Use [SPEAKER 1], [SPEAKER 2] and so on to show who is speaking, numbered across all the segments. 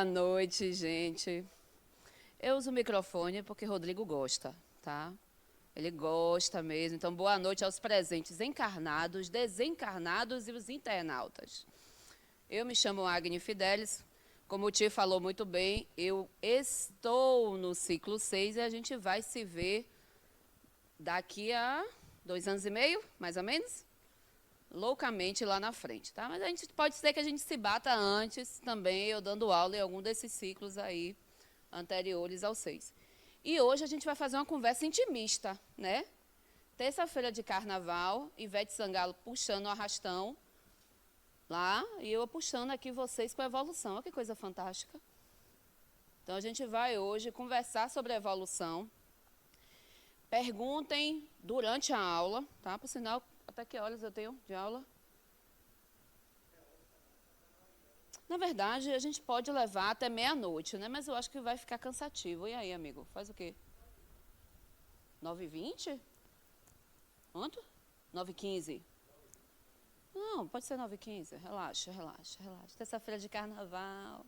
[SPEAKER 1] Boa noite, gente. Eu uso o microfone porque Rodrigo gosta, tá? Ele gosta mesmo. Então, boa noite aos presentes encarnados, desencarnados e os internautas. Eu me chamo Agni Fidelis. Como o tio falou muito bem, eu estou no ciclo 6 e a gente vai se ver daqui a 2 anos e meio, mais ou menos, loucamente lá na frente, tá? Mas a gente pode ser que a gente se bata antes também, eu dando aula em algum desses ciclos aí anteriores ao 6. E hoje a gente vai fazer uma conversa intimista, né? Terça-feira de carnaval, Ivete Sangalo puxando o arrastão lá e eu puxando aqui vocês com a evolução. Olha que coisa fantástica. Então a gente vai hoje conversar sobre a evolução. Perguntem durante a aula, tá? Por sinal, até que horas eu tenho de aula? Na verdade, a gente pode levar até meia-noite, né? Mas eu acho que vai ficar cansativo. E aí, amigo? Faz o quê? 9h20? Quanto? 9h15? Não, pode ser 9h15. Relaxa, relaxa, relaxa. Terça-feira de carnaval.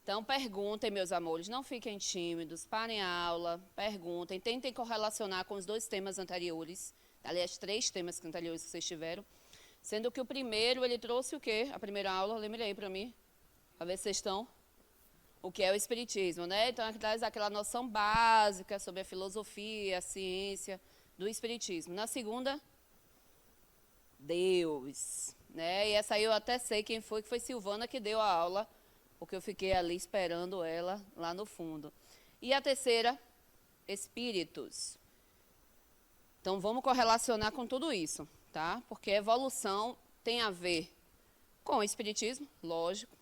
[SPEAKER 1] Então, perguntem, meus amores. Não fiquem tímidos. Parem a aula. Perguntem. Tentem correlacionar com os 2 temas anteriores. Aliás, 3 temas anteriores que vocês tiveram. Sendo que o primeiro, ele trouxe o quê? A primeira aula, lembrei aí para mim. Para ver se vocês estão. O que é o espiritismo, né? Então, ele traz aquela noção básica sobre a filosofia, a ciência do espiritismo. Na segunda, Deus, né? E essa aí eu até sei quem foi, que foi Silvana que deu a aula, porque eu fiquei ali esperando ela lá no fundo. E a terceira, espíritos. Então, vamos correlacionar com tudo isso, tá? Porque a evolução tem a ver com o espiritismo, lógico,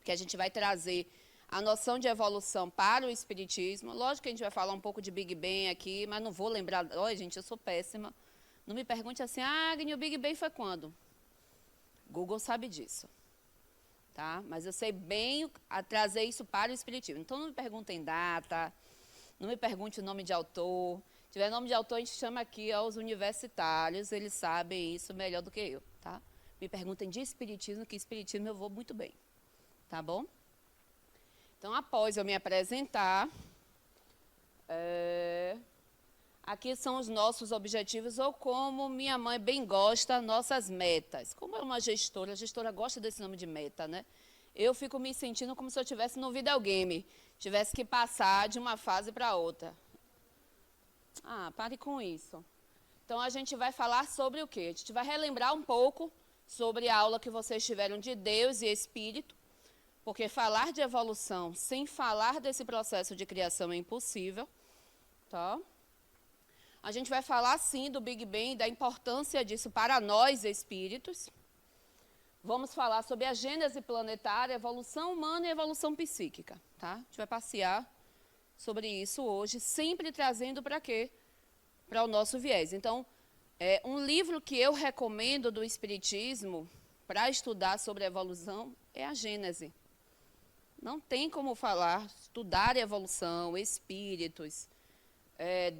[SPEAKER 1] que a gente vai trazer a noção de evolução para o espiritismo. Lógico que a gente vai falar um pouco de Big Bang aqui, mas não vou lembrar. Olha, gente, eu sou péssima. Não me pergunte assim, Agni, o Big Bang foi quando? Google sabe disso, tá? Mas eu sei bem trazer isso para o espiritismo. Então, não me perguntem data, não me pergunte o nome de autor. Se tiver nome de autor, a gente chama aqui aos universitários, eles sabem isso melhor do que eu, tá? Me perguntem de espiritismo, que espiritismo eu vou muito bem, tá bom? Então, após eu me apresentar, aqui são os nossos objetivos, ou como minha mãe bem gosta, nossas metas. Como é uma gestora, a gestora gosta desse nome de meta, né? Eu fico me sentindo como se eu estivesse no videogame, tivesse que passar de uma fase para outra. Ah, pare com isso. Então, a gente vai falar sobre o quê? A gente vai relembrar um pouco sobre a aula que vocês tiveram de Deus e Espírito, porque falar de evolução sem falar desse processo de criação é impossível, tá? A gente vai falar, sim, do Big Bang, da importância disso para nós, espíritos. Vamos falar sobre a gênese planetária, evolução humana e evolução psíquica, tá? A gente vai passear sobre isso hoje, sempre trazendo para quê? Para o nosso viés. Então, um livro que eu recomendo do Espiritismo para estudar sobre a evolução é a Gênese. Não tem como falar, estudar evolução, espíritos,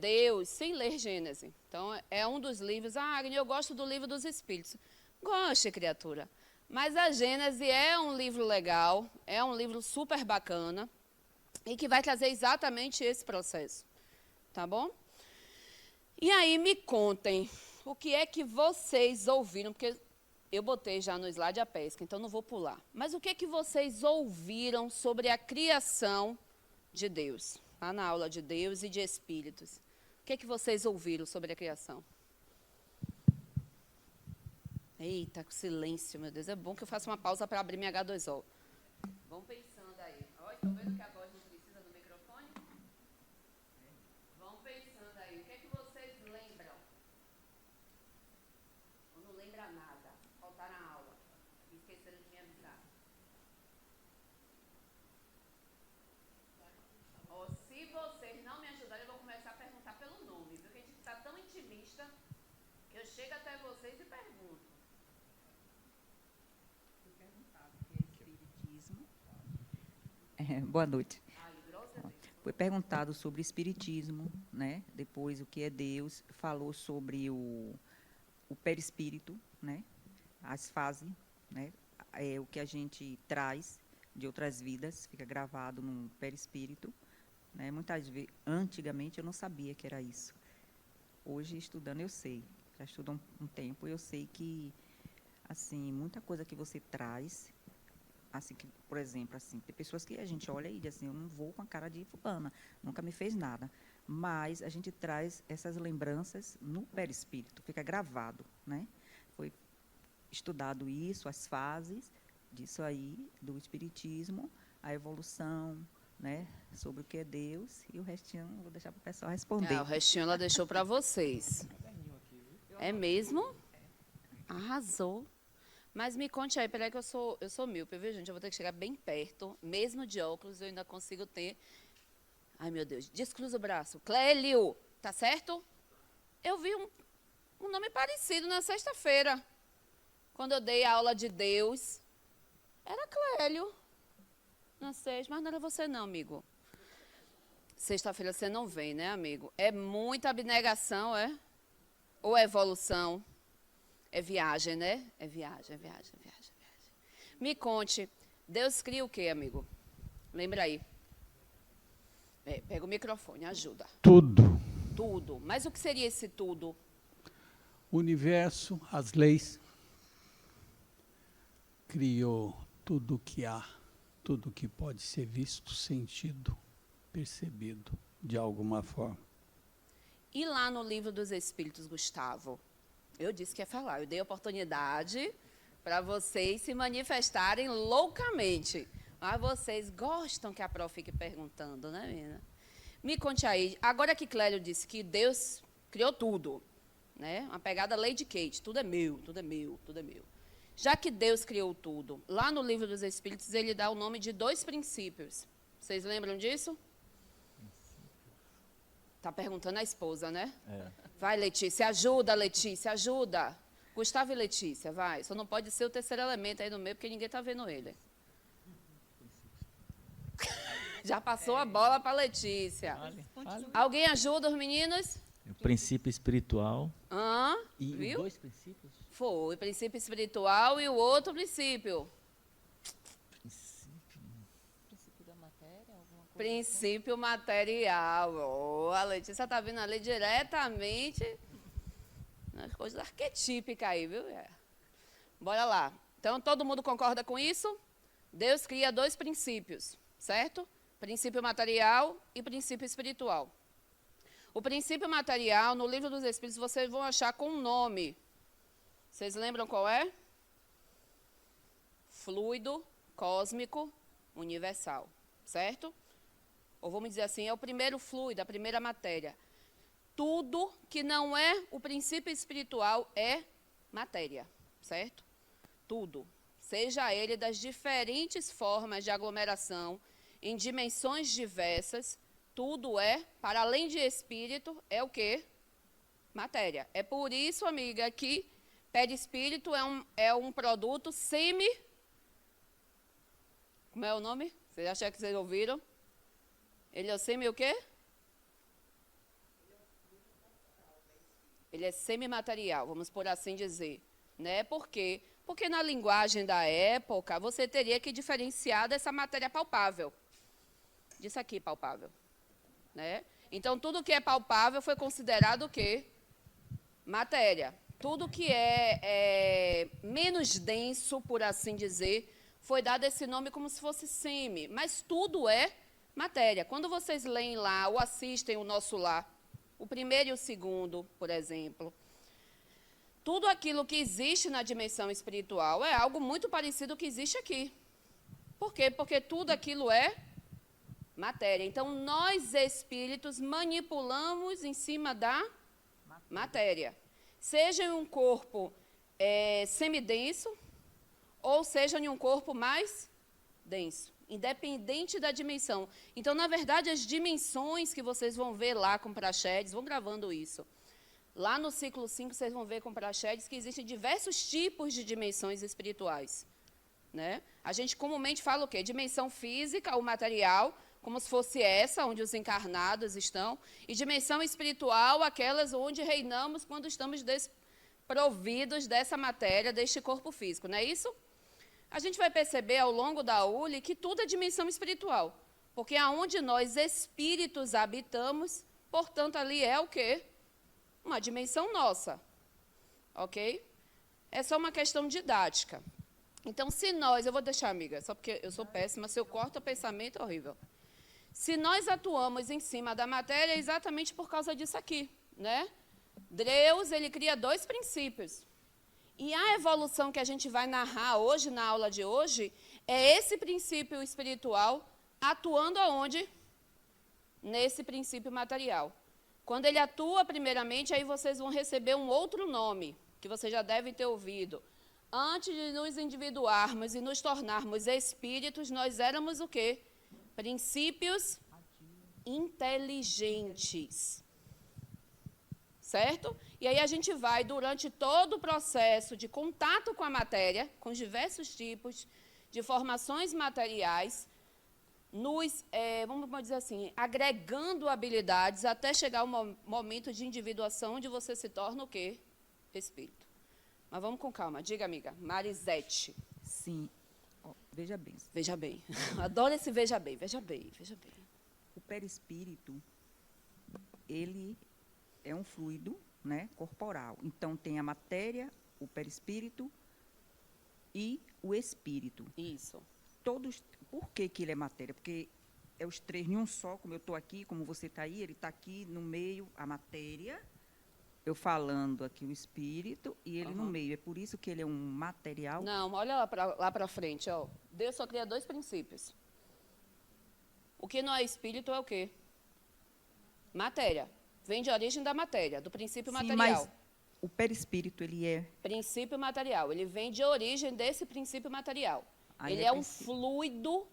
[SPEAKER 1] Deus, sem ler Gênese. Então, é um dos livros. Ah, Agni, eu gosto do livro dos Espíritos. Goste, criatura. Mas a Gênese é um livro legal, é um livro super bacana e que vai trazer exatamente esse processo. Tá bom? E aí, me contem, o que é que vocês ouviram, porque eu botei já no slide a pesca, então não vou pular. Mas o que é que vocês ouviram sobre a criação de Deus? Lá na aula de Deus e de Espíritos. O que é que vocês ouviram sobre a criação? Eita, que silêncio, meu Deus. É bom que eu faça uma pausa para abrir minha H2O. Vão pensando aí. Olha, estão vendo que a voz não precisa do microfone? Vão pensando aí. O que é que vocês lembram? Ou não lembra nada? Faltaram a aula. Esqueceram de me avisar. Ó, se vocês não me ajudarem, eu vou começar a perguntar pelo nome. Porque a gente está tão intimista que eu chego até vocês e pergunto.
[SPEAKER 2] Foi perguntado o que é espiritismo. Boa noite.
[SPEAKER 1] Ai, grossa Deus.
[SPEAKER 2] Foi perguntado sobre espiritismo, né? Depois o que é Deus, falou sobre o perispírito, né? As fases, né? O que a gente traz de outras vidas, fica gravado no perispírito, né? Muitas vezes, antigamente eu não sabia que era isso. Hoje, estudando, eu sei. Já estudo um tempo, eu sei que, assim, muita coisa que você traz, assim, que, por exemplo, assim, tem pessoas que a gente olha e diz assim, eu não vou com a cara de fulana, nunca me fez nada. Mas a gente traz essas lembranças no perispírito, fica gravado, né? Foi estudado isso, as fases disso aí, do espiritismo, a evolução, né, sobre o que é Deus, e o restinho eu vou deixar para o pessoal responder.
[SPEAKER 1] O restinho ela deixou para vocês. É mesmo? Arrasou. Mas me conte aí, peraí que eu sou míope, viu, gente? Eu vou ter que chegar bem perto, mesmo de óculos, eu ainda consigo ter... Ai, meu Deus, descruza o braço. Clélio, tá certo? Eu vi um nome parecido na sexta-feira, quando eu dei a aula de Deus. Era Clélio. Não sei, mas não era você não, amigo. Sexta-feira você não vem, né, amigo? É muita abnegação, é? Ou é evolução? É viagem, né? É viagem. Me conte, Deus cria o quê, amigo? Lembra aí. Pega o microfone, ajuda.
[SPEAKER 3] Tudo.
[SPEAKER 1] Tudo. Mas o que seria esse tudo?
[SPEAKER 3] O universo, as leis, criou tudo que há, tudo que pode ser visto, sentido, percebido de alguma forma.
[SPEAKER 1] E lá no Livro dos Espíritos, Gustavo, eu disse que ia falar, eu dei oportunidade para vocês se manifestarem loucamente. Mas vocês gostam que a prof fique perguntando, né, menina? Me conte aí, agora que Clélio disse que Deus criou tudo, né? Uma pegada Lady Kate, tudo é meu, tudo é meu, tudo é meu. Já que Deus criou tudo, lá no Livro dos Espíritos, ele dá o nome de 2 princípios. Vocês lembram disso? Está perguntando a esposa, né? É. Vai, Letícia, ajuda. Gustavo e Letícia, vai. Só não pode ser o terceiro elemento aí no meio, porque ninguém está vendo ele. Já passou a bola para Letícia. Vale. Alguém ajuda os meninos?
[SPEAKER 4] O princípio espiritual.
[SPEAKER 1] E viu?
[SPEAKER 4] 2 princípios?
[SPEAKER 1] Foi, o princípio espiritual e o outro princípio.
[SPEAKER 5] Princípio da matéria? Alguma coisa
[SPEAKER 1] princípio assim? Material. A Letícia está vindo ali diretamente nas coisas arquetípicas aí, viu? Bora lá. Então, todo mundo concorda com isso? Deus cria 2 princípios, certo? Princípio material e princípio espiritual. O princípio material, no Livro dos Espíritos, vocês vão achar com um nome. Vocês lembram qual é? Fluido cósmico universal, certo? Ou vamos dizer assim, é o primeiro fluido, a primeira matéria. Tudo que não é o princípio espiritual é matéria, certo? Tudo. Seja ele das diferentes formas de aglomeração, em dimensões diversas, tudo é, para além de espírito, é o quê? Matéria. É por isso, amiga, que perispírito é um produto semi... Como é o nome? Vocês acham que vocês ouviram? Ele é o semi o quê? Ele é semimaterial, vamos por assim dizer. Né? Por quê? Porque na linguagem da época, você teria que diferenciar dessa matéria palpável. Disso aqui, palpável. Né? Então, tudo que é palpável foi considerado o quê? Matéria. Tudo que é menos denso, por assim dizer, foi dado esse nome como se fosse semi. Mas tudo é matéria. Quando vocês leem lá ou assistem o Nosso Lar, o primeiro e o segundo, por exemplo, tudo aquilo que existe na dimensão espiritual é algo muito parecido com o que existe aqui. Por quê? Porque tudo aquilo é matéria. Então, nós, espíritos, manipulamos em cima da matéria. Seja em um corpo semidenso, ou seja em um corpo mais denso, independente da dimensão. Então, na verdade, as dimensões que vocês vão ver lá com Praxedes, vão gravando isso. Lá no ciclo 5, vocês vão ver com Praxedes que existem diversos tipos de dimensões espirituais. Né? A gente comumente fala o quê? Dimensão física, o material, como se fosse essa, onde os encarnados estão, e dimensão espiritual, aquelas onde reinamos quando estamos desprovidos dessa matéria, deste corpo físico, não é isso? A gente vai perceber ao longo da ULI que tudo é dimensão espiritual. Porque aonde nós espíritos habitamos, portanto, ali é o quê? Uma dimensão nossa. Ok? É só uma questão didática. Então, se nós... Eu vou deixar, amiga, só porque eu sou péssima, se eu corto o pensamento, é horrível. Se nós atuamos em cima da matéria, é exatamente por causa disso aqui, né? Deus, ele cria 2 princípios. E a evolução que a gente vai narrar hoje, na aula de hoje, é esse princípio espiritual atuando aonde? Nesse princípio material. Quando ele atua primeiramente, aí vocês vão receber um outro nome, que vocês já devem ter ouvido. Antes de nos individuarmos e nos tornarmos espíritos, nós éramos o quê? Princípios inteligentes. Certo? E aí a gente vai, durante todo o processo de contato com a matéria, com os diversos tipos de formações materiais, vamos dizer assim, agregando habilidades até chegar ao momento de individuação, onde você se torna o quê? Espírito. Mas vamos com calma. Diga, amiga. Marisete.
[SPEAKER 2] Sim. Ó, veja bem.
[SPEAKER 1] Veja bem. Adoro esse veja bem, veja bem, veja bem.
[SPEAKER 2] O perispírito, ele é um fluido, né, corporal. Então, tem a matéria, o perispírito e o espírito.
[SPEAKER 1] Isso.
[SPEAKER 2] Todos, por que ele é matéria? Porque é os 3 em um só, como eu estou aqui, como você está aí, ele está aqui no meio, a matéria, eu falando aqui o espírito e ele no meio. É por isso que ele é um material?
[SPEAKER 1] Não, olha lá para frente. Ó. Deus só cria 2 princípios. O que não é espírito é o quê? Matéria. Vem de origem da matéria, do princípio
[SPEAKER 2] Sim,
[SPEAKER 1] material.
[SPEAKER 2] mas o perispírito, ele é...
[SPEAKER 1] Princípio material. Ele vem de origem desse princípio material.
[SPEAKER 2] Aí
[SPEAKER 1] Ele é um fluido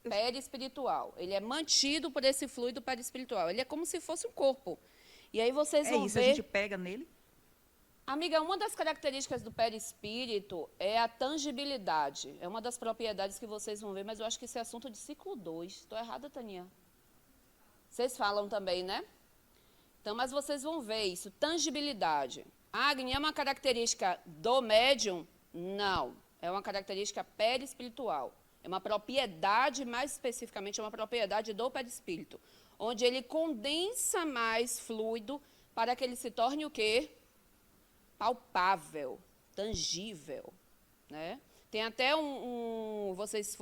[SPEAKER 1] perispiritual. Ele é mantido por esse fluido perispiritual. Ele é como se fosse um corpo. E aí vocês vão
[SPEAKER 2] isso,
[SPEAKER 1] ver...
[SPEAKER 2] a gente pega nele?
[SPEAKER 1] Amiga, uma das características do perispírito é a tangibilidade. É uma das propriedades que vocês vão ver, mas eu acho que isso é assunto de ciclo 2. Estou errada, Taninha? Vocês falam também, né? Então, mas vocês vão ver isso, tangibilidade. Agni é uma característica do médium? Não. É uma característica perispiritual. É uma propriedade, mais especificamente, é uma propriedade do perispírito, onde ele condensa mais fluido para que ele se torne o quê? Palpável, tangível, né? Tem até vocês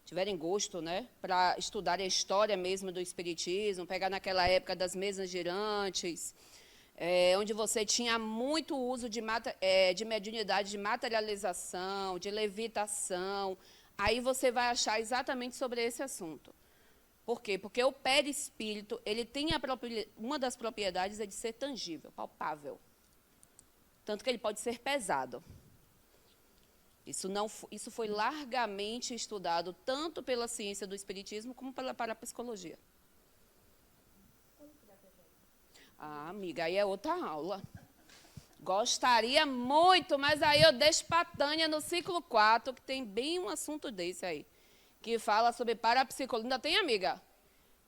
[SPEAKER 1] tiverem gosto, né, para estudar a história mesmo do espiritismo, pegar naquela época das mesas girantes, onde você tinha muito uso de mediunidade, de materialização, de levitação. Aí você vai achar exatamente sobre esse assunto. Por quê? Porque o perispírito, ele tem uma das propriedades é de ser tangível, palpável. Tanto que ele pode ser pesado. Isso foi largamente estudado tanto pela ciência do espiritismo como pela parapsicologia. Ah, amiga, aí é outra aula. Gostaria muito, mas aí eu deixo para a Tânia no ciclo 4, que tem bem um assunto desse aí, que fala sobre parapsicologia. Ainda tem, amiga?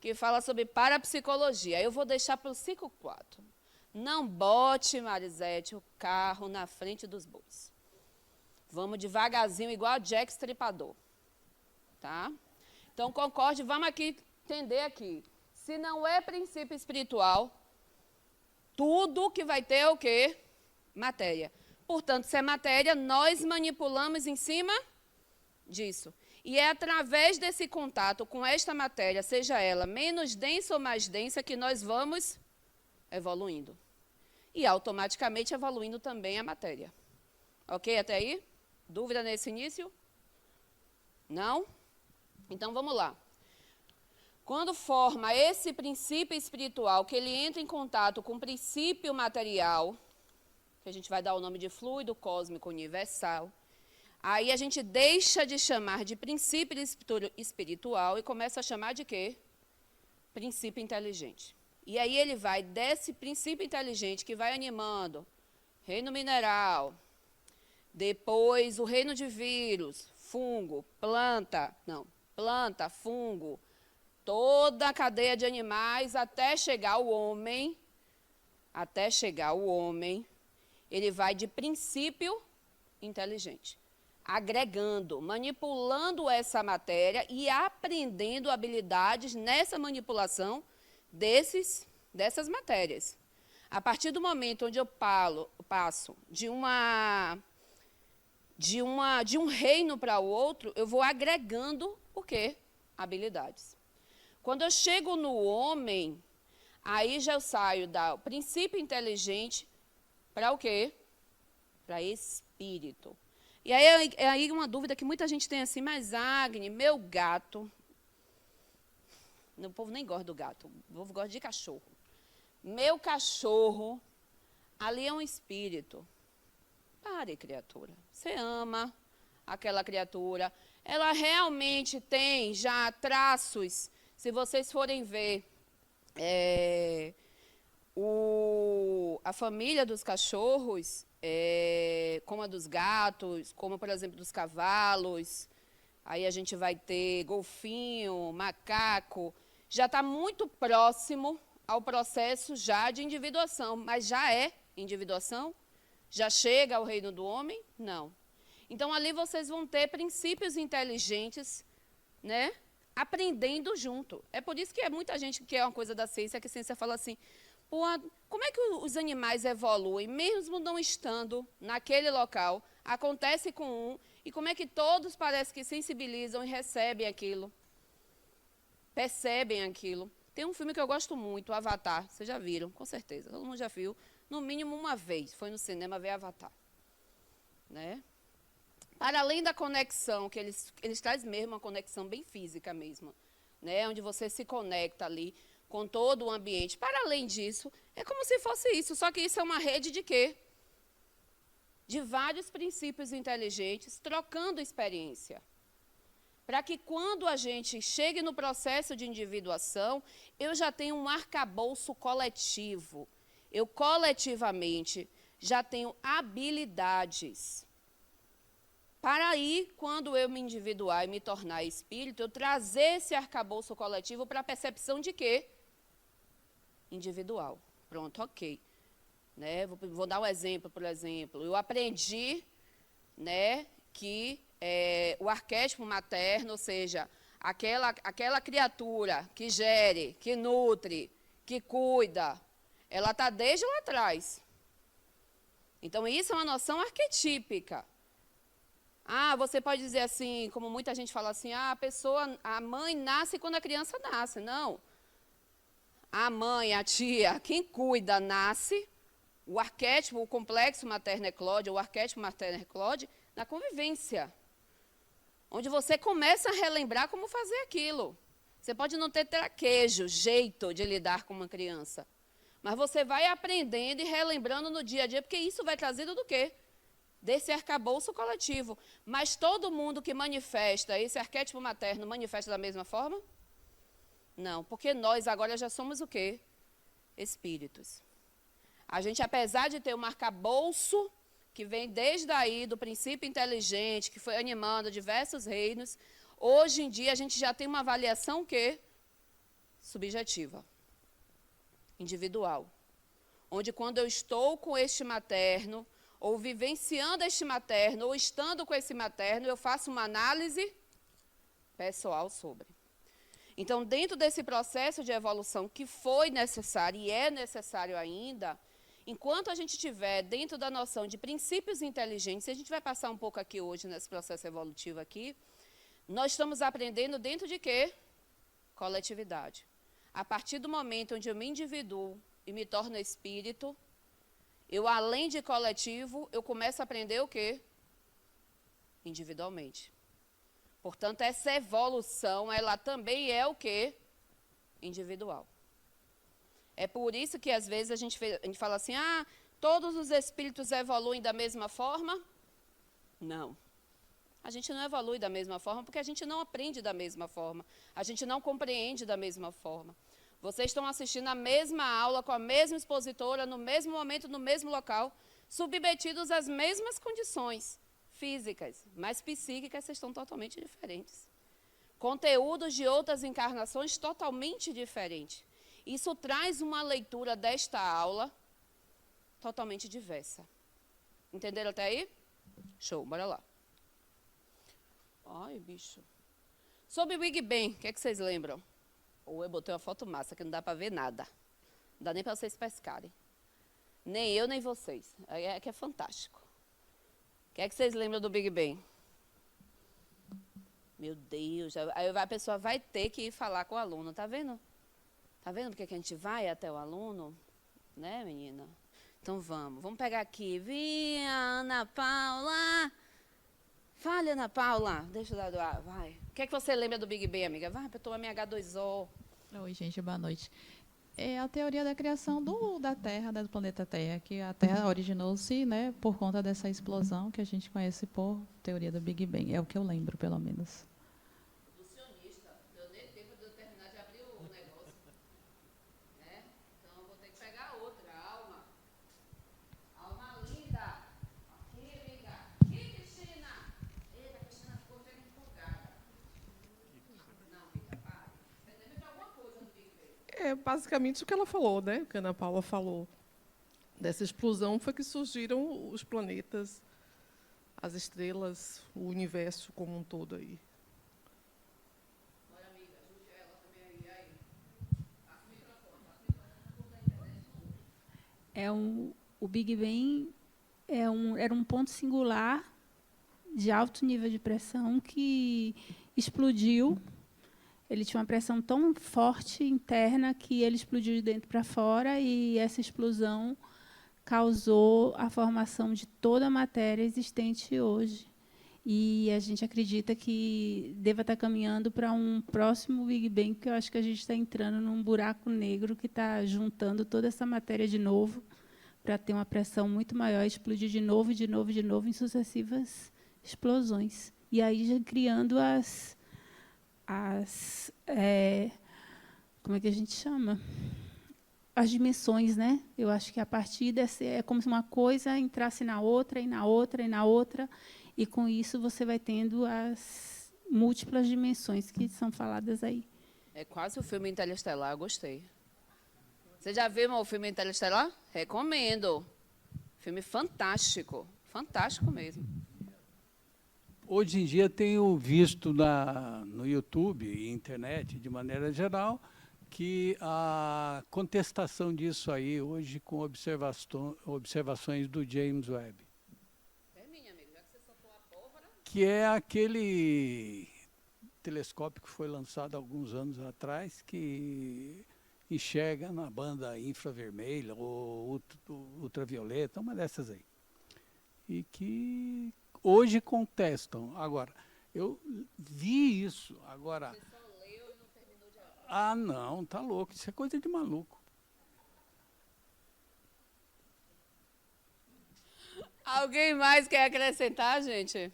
[SPEAKER 1] Que fala sobre parapsicologia. Eu vou deixar para o ciclo 4. Não bote, Marisete, o carro na frente dos bois. Vamos devagarzinho, igual a Jack Estripador. Tá? Então, concorde, vamos aqui entender aqui. Se não é princípio espiritual, tudo que vai ter é o quê? Matéria. Portanto, se é matéria, nós manipulamos em cima disso. E é através desse contato com esta matéria, seja ela menos densa ou mais densa, que nós vamos evoluindo. E automaticamente evoluindo também a matéria. Ok até aí? Dúvida nesse início? Não? Então, vamos lá. Quando forma esse princípio espiritual, que ele entra em contato com o princípio material, que a gente vai dar o nome de fluido cósmico universal, aí a gente deixa de chamar de princípio espiritual e começa a chamar de quê? Princípio inteligente. E aí ele vai desse princípio inteligente que vai animando reino mineral, depois o reino de vírus, fungo, planta, fungo, toda a cadeia de animais até chegar ao homem, ele vai de princípio inteligente. agregando, manipulando essa matéria e aprendendo habilidades nessa manipulação dessas matérias. A partir do momento onde eu passo de um reino para o outro, eu vou agregando o quê? Habilidades. Quando eu chego no homem, aí já eu saio do princípio inteligente para o quê? Para espírito. E aí é aí uma dúvida que muita gente tem assim, mas Agni, meu gato, o povo nem gosta do gato, o povo gosta de cachorro. Meu cachorro, ali é um espírito. Pare, criatura. Você ama aquela criatura. Ela realmente tem já traços, se vocês forem ver a família dos cachorros, como a dos gatos, como, por exemplo, dos cavalos, aí a gente vai ter golfinho, macaco, já está muito próximo ao processo já de individuação, mas já é individuação? Já chega ao reino do homem? Não. Então, ali vocês vão ter princípios inteligentes, né, aprendendo junto. É por isso que é muita gente que é uma coisa da ciência, que a ciência fala assim, pô, como é que os animais evoluem, mesmo não estando naquele local? Acontece com um, e como é que todos parece que sensibilizam e recebem aquilo? Percebem aquilo. Tem um filme que eu gosto muito, Avatar, vocês já viram, com certeza, todo mundo já viu, no mínimo uma vez, foi no cinema ver Avatar. Né? Para além da conexão, que eles trazem mesmo uma conexão bem física mesmo, né? Onde você se conecta ali com todo o ambiente. Para além disso, é como se fosse isso, só que isso é uma rede de quê? De vários princípios inteligentes, trocando experiência. Para que quando a gente chegue no processo de individuação, eu já tenho um arcabouço coletivo. Eu coletivamente já tenho habilidades. Para aí, quando eu me individuar e me tornar espírito, eu trazer esse arcabouço coletivo para a percepção de quê? Individual. Pronto, ok. Né? Vou dar um exemplo, por exemplo. Eu aprendi, né, que o arquétipo materno, ou seja, aquela criatura que gere, que nutre, que cuida, ela está desde lá atrás. Então, isso é uma noção arquetípica. Ah, você pode dizer assim, como muita gente fala assim, a mãe nasce quando a criança nasce. Não. A mãe, a tia, quem cuida nasce, o arquétipo, o complexo materno-eclode, o arquétipo materno-eclode, na convivência. Onde você começa a relembrar como fazer aquilo. Você pode não ter traquejo, jeito de lidar com uma criança. Mas você vai aprendendo e relembrando no dia a dia, porque isso vai trazendo do quê? Desse arcabouço coletivo. Mas todo mundo que manifesta esse arquétipo materno manifesta da mesma forma? Não, porque nós agora já somos o quê? Espíritos. A gente, apesar de ter um arcabouço que vem desde aí do princípio inteligente, que foi animando diversos reinos, hoje em dia a gente já tem uma avaliação o quê? Subjetiva. Individual. Onde quando eu estou com este materno, ou vivenciando este materno, ou estando com esse materno, eu faço uma análise pessoal sobre. Então, dentro desse processo de evolução que foi necessário e é necessário ainda, enquanto a gente estiver dentro da noção de princípios inteligentes, a gente vai passar um pouco aqui hoje nesse processo evolutivo aqui, nós estamos aprendendo dentro de quê? Coletividade. A partir do momento onde eu me individuo e me torno espírito, eu, além de coletivo, eu começo a aprender o quê? Individualmente. Portanto, essa evolução, ela também é o quê? Individual. É por isso que, às vezes, a gente fala assim, todos os espíritos evoluem da mesma forma? Não. A gente não evolui da mesma forma porque a gente não aprende da mesma forma. A gente não compreende da mesma forma. Vocês estão assistindo a mesma aula com a mesma expositora, no mesmo momento, no mesmo local, submetidos às mesmas condições físicas, mas psíquicas vocês estão totalmente diferentes. Conteúdos de outras encarnações totalmente diferentes. Isso traz uma leitura desta aula totalmente diversa. Entenderam até aí? Show, bora lá. Ai, bicho. Sobre o Big Bang, o que é que vocês lembram? Ou eu botei uma foto massa, que não dá para ver nada. Não dá nem para vocês pescarem. Nem eu, nem vocês. É que é fantástico. O que é que vocês lembram do Big Bang? Meu Deus. Aí a pessoa vai ter que ir falar com o aluno, tá vendo? Tá vendo porque que a gente vai até o aluno? Né, menina? Então vamos pegar aqui. Vinha, Ana Paula. Fale, Ana Paula. Deixa eu dar do ar, vai. O que é que você lembra do Big Bang, amiga? Vai, eu tô MH2O.
[SPEAKER 5] Oi, gente, boa noite. É a teoria da criação da Terra, né, do planeta Terra, que a Terra originou-se, né, por conta dessa explosão que a gente conhece por teoria do Big Bang. É o que eu lembro, pelo menos.
[SPEAKER 1] Ilusionista. Deu nem tempo de eu terminar de abrir o negócio. Né? Então eu vou ter que pegar outra. Alma. Alma linda. Aqui, amiga. Aqui, Cristina. Eita, a Cristina ficou bem empolgada. Não, amiga, para. Você lembra de alguma coisa do Big Bang?
[SPEAKER 6] É basicamente o que ela falou, né? O que a Ana Paula falou. Dessa explosão foi que surgiram os planetas, as estrelas, o universo como um todo aí.
[SPEAKER 1] Olha, amiga, ajude ela também aí. Aí. Passa o microfone. Passa o microfone. Tudo da internet não.
[SPEAKER 7] O Big Bang era um ponto singular de alto nível de pressão que explodiu. Ele tinha uma pressão tão forte interna que ele explodiu de dentro para fora, e essa explosão causou a formação de toda a matéria existente hoje. E a gente acredita que deva estar caminhando para um próximo Big Bang, que eu acho que a gente está entrando num buraco negro que está juntando toda essa matéria de novo para ter uma pressão muito maior, explodir de novo, de novo, de novo, em sucessivas explosões. E aí já criando como é que a gente chama? As dimensões, né? Eu acho que a partir desse é como se uma coisa entrasse na outra, e na outra, e na outra, e com isso você vai tendo as múltiplas dimensões que são faladas aí.
[SPEAKER 1] É quase o filme Interestelar, eu gostei. Você já viu o filme Interestelar? Recomendo. Filme fantástico. Fantástico mesmo.
[SPEAKER 3] Hoje em dia tenho visto no YouTube e internet, de maneira geral, que a contestação disso aí, hoje com observações do James Webb.
[SPEAKER 1] Termine, amigo, já que você soltou a pólvora.
[SPEAKER 3] Que é aquele telescópio que foi lançado há alguns anos atrás, que enxerga na banda infravermelha ou ultravioleta, uma dessas aí. E que hoje contestam. Agora, eu vi isso. Agora,
[SPEAKER 1] Você só leu e não terminou de...
[SPEAKER 3] ah, não, tá louco. Isso é coisa de maluco.
[SPEAKER 1] Alguém mais quer acrescentar, gente?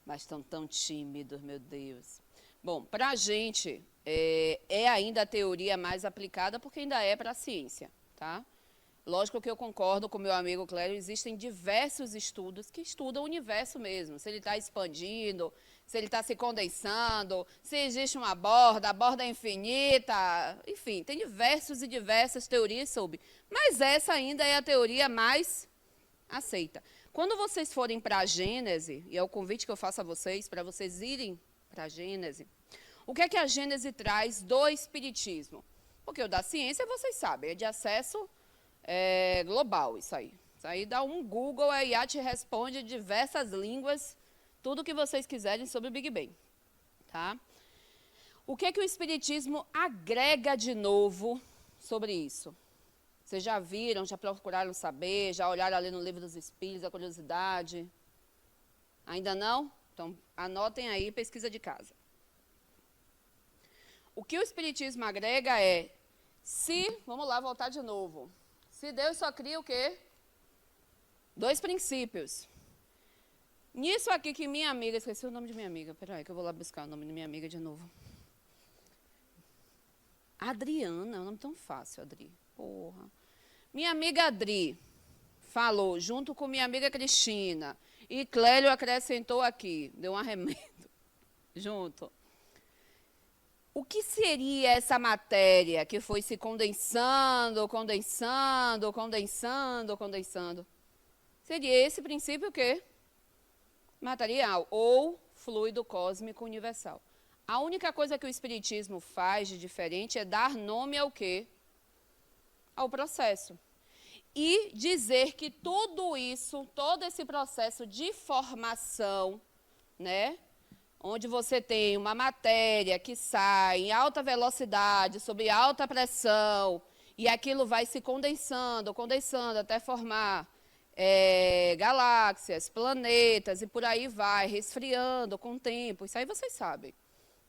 [SPEAKER 1] Mas estão tão tímidos, meu Deus. Bom, para a gente, é ainda a teoria mais aplicada, porque ainda é para a ciência, tá? Lógico que eu concordo com meu amigo Clério, existem diversos estudos que estudam o universo mesmo, se ele está expandindo, se ele está se condensando, se existe uma borda, a borda é infinita, enfim, tem diversos e diversas teorias sobre. Mas essa ainda é a teoria mais aceita. Quando vocês forem para a Gênese, e é o convite que eu faço a vocês, para vocês irem para a Gênese, o que é que a Gênese traz do Espiritismo? Porque o da ciência, vocês sabem, é de acesso global isso aí. Isso aí dá um Google, a IA te responde em diversas línguas, tudo o que vocês quiserem sobre o Big Bang. Tá? O que é que o Espiritismo agrega de novo sobre isso? Vocês já viram, já procuraram saber, já olharam ali no Livro dos Espíritos, a curiosidade? Ainda não? Então, anotem aí, pesquisa de casa. O que o Espiritismo agrega é, vamos lá, voltar de novo. Se Deus só cria o quê? 2 princípios. Nisso aqui que minha amiga, esqueci o nome de minha amiga, peraí que eu vou lá buscar o nome de minha amiga de novo. Adriana, é um nome tão fácil, Adri. Porra. Minha amiga Adri falou, junto com minha amiga Cristina, e Clélio acrescentou aqui, deu um arremedo junto. O que seria essa matéria que foi se condensando, condensando, condensando, condensando? Seria esse princípio o quê? Material ou fluido cósmico universal. A única coisa que o Espiritismo faz de diferente é dar nome ao quê? Ao processo. E dizer que tudo isso, todo esse processo de formação, né, onde você tem uma matéria que sai em alta velocidade, sob alta pressão, e aquilo vai se condensando, condensando até formar galáxias, planetas, e por aí vai, resfriando com o tempo. Isso aí vocês sabem,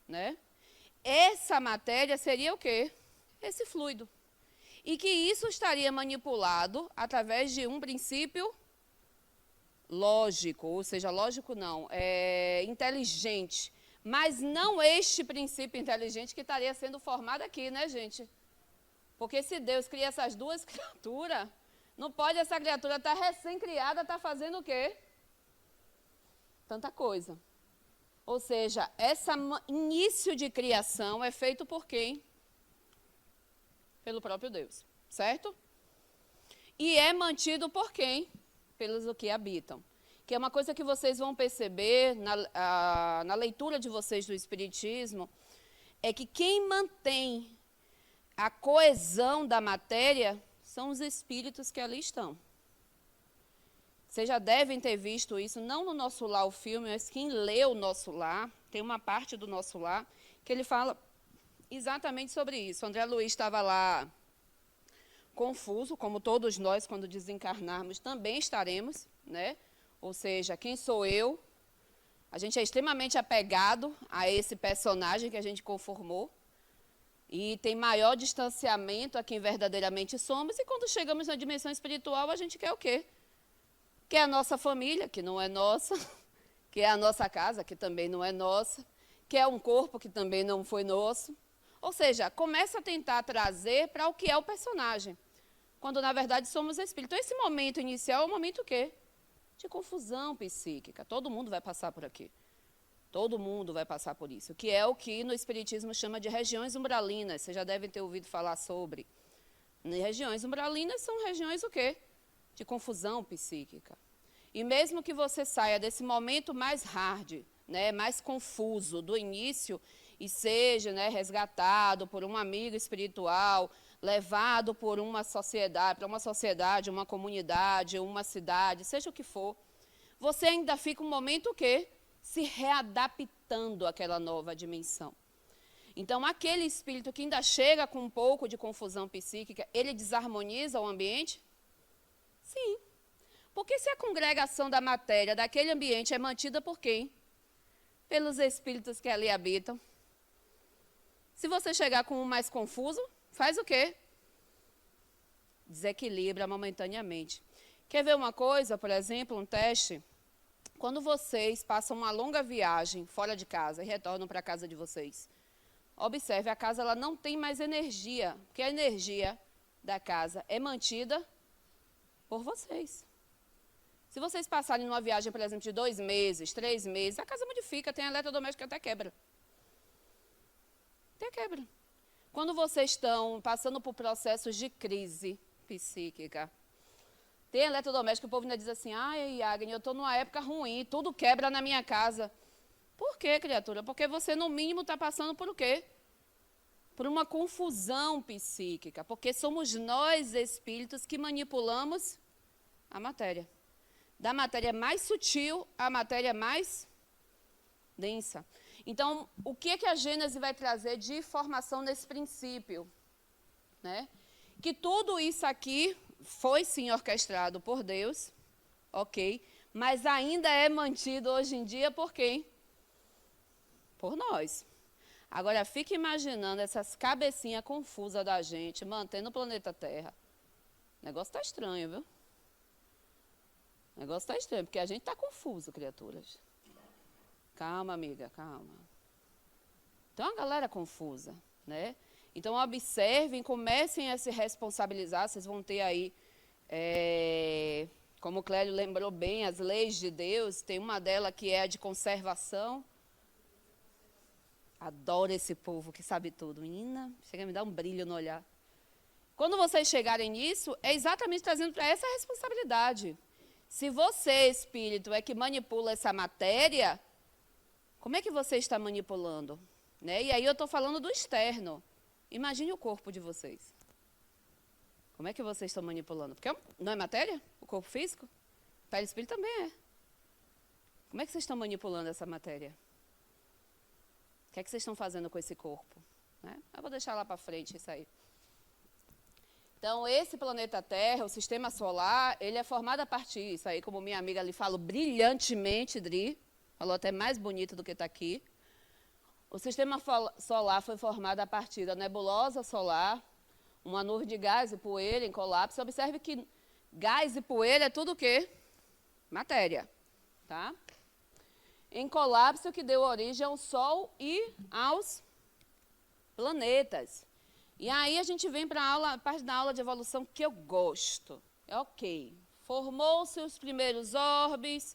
[SPEAKER 1] né? Essa matéria seria o quê? Esse fluido. E que isso estaria manipulado através de um princípio lógico, ou seja, lógico não, inteligente. Mas não este princípio inteligente que estaria sendo formado aqui, né, gente? Porque se Deus cria essas duas criaturas, não pode essa criatura estar recém-criada, estar fazendo o quê? Tanta coisa. Ou seja, esse início de criação é feito por quem? Pelo próprio Deus, certo? E é mantido por quem? Pelos que habitam. Que é uma coisa que vocês vão perceber na leitura de vocês do Espiritismo, é que quem mantém a coesão da matéria são os espíritos que ali estão. Vocês já devem ter visto isso, não no Nosso Lar, o filme, mas quem lê o Nosso Lar, tem uma parte do Nosso Lar, que ele fala exatamente sobre isso. André Luiz estava lá confuso, como todos nós, quando desencarnarmos, também estaremos, né? Ou seja, quem sou eu? A gente é extremamente apegado a esse personagem que a gente conformou e tem maior distanciamento a quem verdadeiramente somos, e quando chegamos na dimensão espiritual, a gente quer o quê? Quer a nossa família, que não é nossa, quer a nossa casa, que também não é nossa, quer um corpo que também não foi nosso. Ou seja, começa a tentar trazer para o que é o personagem, quando na verdade somos espíritos. Então, esse momento inicial é um momento o quê? De confusão psíquica. Todo mundo vai passar por aqui. Todo mundo vai passar por isso, que é o que no Espiritismo chama de regiões umbralinas. Vocês já devem ter ouvido falar sobre. Regiões umbralinas são regiões o quê? De confusão psíquica. E mesmo que você saia desse momento mais hard, né, mais confuso do início, e seja, né, resgatado por um amigo espiritual, levado por uma sociedade, para uma sociedade, uma comunidade, uma cidade, seja o que for, você ainda fica um momento o quê? Se readaptando àquela nova dimensão. Então, aquele espírito que ainda chega com um pouco de confusão psíquica, ele desarmoniza o ambiente? Sim. Porque se a congregação da matéria daquele ambiente é mantida por quem? Pelos espíritos que ali habitam. Se você chegar com um mais confuso, faz o quê? Desequilibra momentaneamente. Quer ver uma coisa, por exemplo, um teste? Quando vocês passam uma longa viagem fora de casa e retornam para a casa de vocês, observe, a casa ela não tem mais energia, porque a energia da casa é mantida por vocês. Se vocês passarem numa viagem, por exemplo, de 2 meses, 3 meses, a casa modifica, tem eletrodoméstico que até quebra. Até quebra. Quando vocês estão passando por processos de crise psíquica, tem eletrodoméstico que o povo ainda diz assim, ai, Agnes, eu estou numa época ruim, tudo quebra na minha casa. Por quê, criatura? Porque você, no mínimo, está passando por o quê? Por uma confusão psíquica, porque somos nós, espíritos, que manipulamos a matéria. Da matéria mais sutil à matéria mais densa. Então, o que é que a Gênese vai trazer de informação nesse princípio? Né? Que tudo isso aqui foi, sim, orquestrado por Deus, ok, mas ainda é mantido hoje em dia por quem? Por nós. Agora, fique imaginando essas cabecinhas confusas da gente, mantendo o planeta Terra. O negócio está estranho, viu? O negócio está estranho, porque a gente está confuso, criaturas. Calma, amiga, calma. Então, a galera confusa, né? Então, observem, comecem a se responsabilizar. Vocês vão ter aí, como o Clélio lembrou bem, as leis de Deus. Tem uma delas que é a de conservação. Adoro esse povo que sabe tudo. Menina, chega a me dar um brilho no olhar. Quando vocês chegarem nisso, é exatamente trazendo para essa responsabilidade. Se você, espírito, é que manipula essa matéria, Como é que você está manipulando? Né? E aí eu estou falando do externo. Imagine o corpo de vocês. Como é que vocês estão manipulando? Porque não é matéria? O corpo físico? O perispírito também é. Como é que vocês estão manipulando essa matéria? O que é que vocês estão fazendo com esse corpo? Né? Eu vou deixar lá para frente isso aí. Então, esse planeta Terra, o sistema solar, ele é formado a partir, isso aí, como minha amiga ali falou brilhantemente, Dri, falou até mais bonito do que está aqui. O sistema solar foi formado a partir da nebulosa solar, uma nuvem de gás e poeira em colapso. Observe que gás e poeira é tudo o quê? Matéria. Tá? Em colapso, que deu origem ao Sol e aos planetas. E aí a gente vem para a parte da aula de evolução que eu gosto. É ok. Formou-se os primeiros orbes,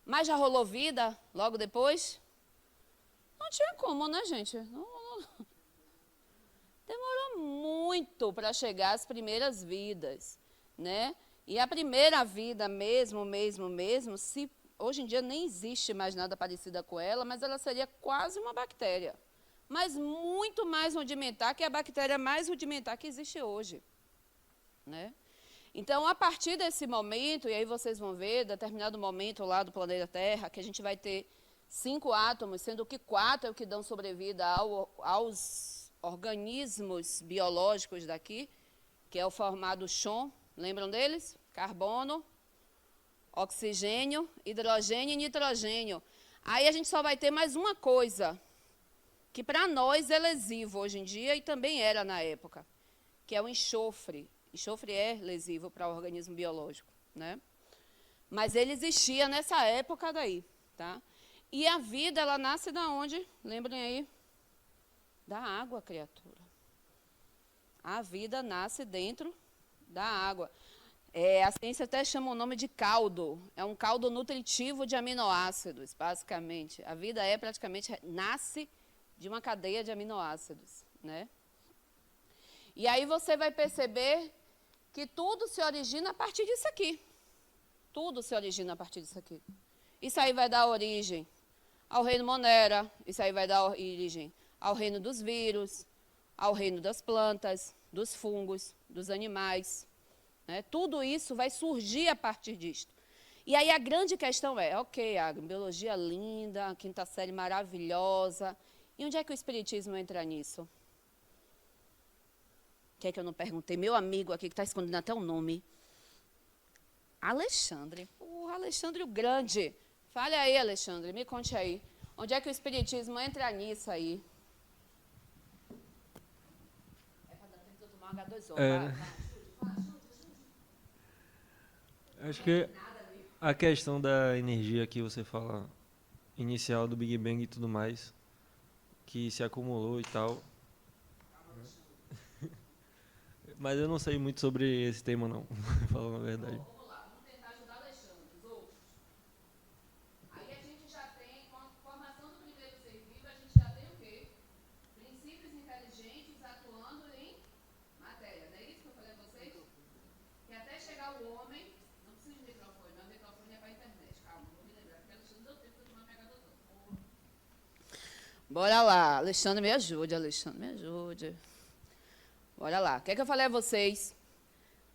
[SPEAKER 1] mas já rolou vida logo depois? Não tinha como, né, gente? Demorou muito para chegar às primeiras vidas, né? E a primeira vida mesmo, se hoje em dia nem existe mais nada parecido com ela, mas ela seria quase uma bactéria. Mas muito mais rudimentar que a bactéria mais rudimentar que existe hoje. Né? Então, a partir desse momento, e aí vocês vão ver, determinado momento lá do planeta Terra, que a gente vai ter 5 átomos, sendo que 4 é o que dão sobrevida aos organismos biológicos daqui, que é o formado Chon, lembram deles? Carbono, oxigênio, hidrogênio e nitrogênio. Aí a gente só vai ter mais uma coisa, que para nós é lesivo hoje em dia e também era na época, que é o enxofre. Enxofre é lesivo para o organismo biológico, né? Mas ele existia nessa época daí, tá? E a vida, ela nasce da onde? Lembrem aí? Da água, criatura. A vida nasce dentro da água. A ciência até chama o nome de caldo. É um caldo nutritivo de aminoácidos, basicamente. A vida nasce de uma cadeia de aminoácidos, né? E aí você vai perceber que tudo se origina a partir disso aqui. Tudo se origina a partir disso aqui. Isso aí vai dar origem ao reino Monera, isso aí vai dar origem ao reino dos vírus, ao reino das plantas, dos fungos, dos animais. Né? Tudo isso vai surgir a partir disto. E aí a grande questão é, ok, a biologia linda, a quinta série maravilhosa, e onde é que o espiritismo entra nisso? O que é que eu não perguntei? Meu amigo aqui, que está escondendo até o nome. Alexandre. Alexandre o Grande. Fale aí, Alexandre, me conte aí. Onde é que o espiritismo entra nisso aí? É para dar tempo de eu tomar um H2O.
[SPEAKER 8] Acho que a questão da energia que você fala, inicial do Big Bang e tudo mais, que se acumulou e tal. Mas eu não sei muito sobre esse tema, não, falando a verdade.
[SPEAKER 1] Vamos lá, vamos tentar ajudar Alexandre, os outros. Aí a gente já tem, com a formação do primeiro ser vivo, a gente já tem o quê? Princípios inteligentes atuando em matéria. Não é isso que eu falei a vocês? Que até chegar o homem, não precisa de microfone, mas o microfone é para a internet. Calma, vou me lembrar, porque Alexandre deu tempo de eu tomar pegador. Bora lá, Alexandre, me ajude, Alexandre, me ajude. Bora lá. O que é que eu falei a vocês?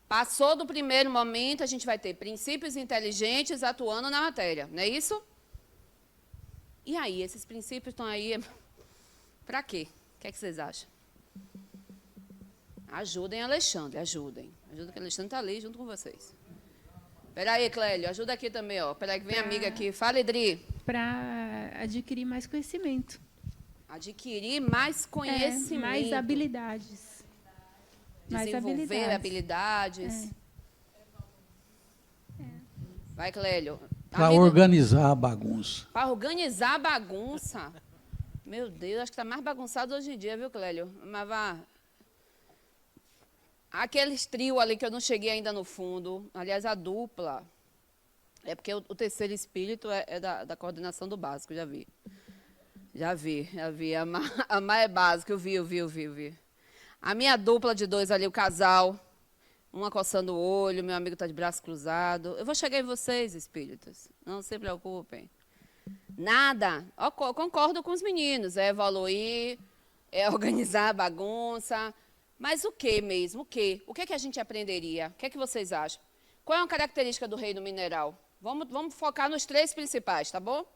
[SPEAKER 1] Passou do primeiro momento, a gente vai ter princípios inteligentes atuando na matéria, não é isso? E aí, esses princípios estão aí para quê? O que é que vocês acham? Ajudem Alexandre, ajudem. Ajuda que Alexandre está ali junto com vocês. Espera aí, Clélio, ajuda aqui também, ó. Espera aí que vem a amiga aqui. Fala, Idri.
[SPEAKER 7] Para adquirir mais conhecimento.
[SPEAKER 1] Adquirir mais conhecimento.
[SPEAKER 7] Mais habilidades.
[SPEAKER 1] Desenvolver habilidades. Vai, Clélio.
[SPEAKER 3] Para organizar a bagunça.
[SPEAKER 1] Para organizar a bagunça. Meu Deus, acho que está mais bagunçado hoje em dia, viu, Clélio? Mas vá. Aqueles trio ali que eu não cheguei ainda no fundo, aliás, a dupla, é porque o terceiro espírito é da coordenação do básico, já vi. Já vi. A Má é básico, eu vi. A minha dupla de 2 ali, o casal, uma coçando o olho, meu amigo está de braço cruzado. Eu vou chegar em vocês, espíritos, não se preocupem. Nada. Eu concordo com os meninos. É evoluir, é organizar a bagunça. Mas o que mesmo? O que? O que, que a gente aprenderia? O que, que vocês acham? Qual é a característica do reino mineral? Vamos focar nos 3 principais, tá bom?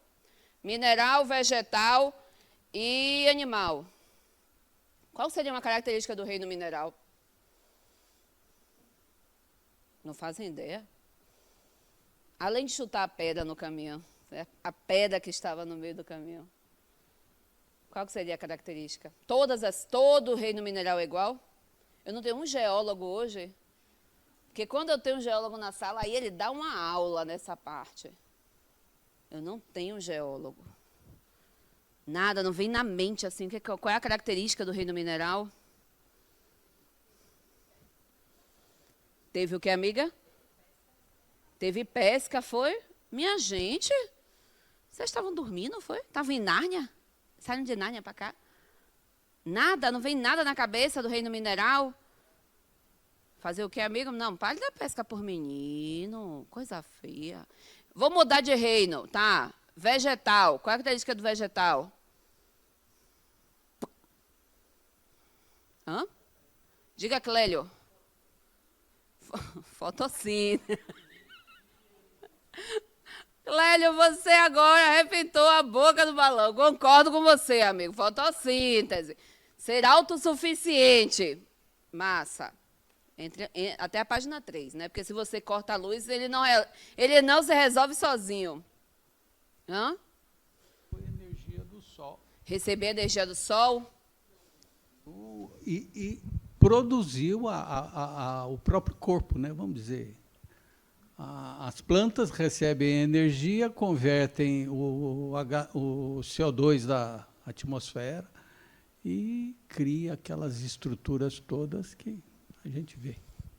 [SPEAKER 1] Mineral, vegetal e animal. Qual seria uma característica do reino mineral? Não fazem ideia. Além de chutar a pedra no caminho, né? A pedra que estava no meio do caminho. Qual que seria a característica? Todo o reino mineral é igual? Eu não tenho um geólogo hoje, porque quando eu tenho um geólogo na sala, aí ele dá uma aula nessa parte. Eu não tenho um geólogo. Nada, não vem na mente assim. Qual é a característica do reino mineral? Teve o que, amiga? Teve pesca, foi? Minha gente, vocês estavam dormindo, foi? Estavam em Nárnia? Saíram de Nárnia para cá? Nada, não vem nada na cabeça do reino mineral? Fazer o que, amigo? Não, pare da pesca por menino, coisa feia. Vou mudar de reino, tá? Vegetal, qual é a característica do vegetal? Hã? Diga, Clélio. Fotossíntese. Clélio, você agora arrebentou a boca do balão. Concordo com você, amigo. Fotossíntese. Ser autossuficiente. Massa. Até a página 3, né? Porque se você corta a luz, ele não se resolve sozinho. Hã?
[SPEAKER 3] Foi energia do sol.
[SPEAKER 1] Receber a energia do sol.
[SPEAKER 3] E produziu o próprio corpo, né? Vamos dizer. As plantas recebem energia, convertem o CO2 da atmosfera e cria aquelas estruturas todas que a gente vê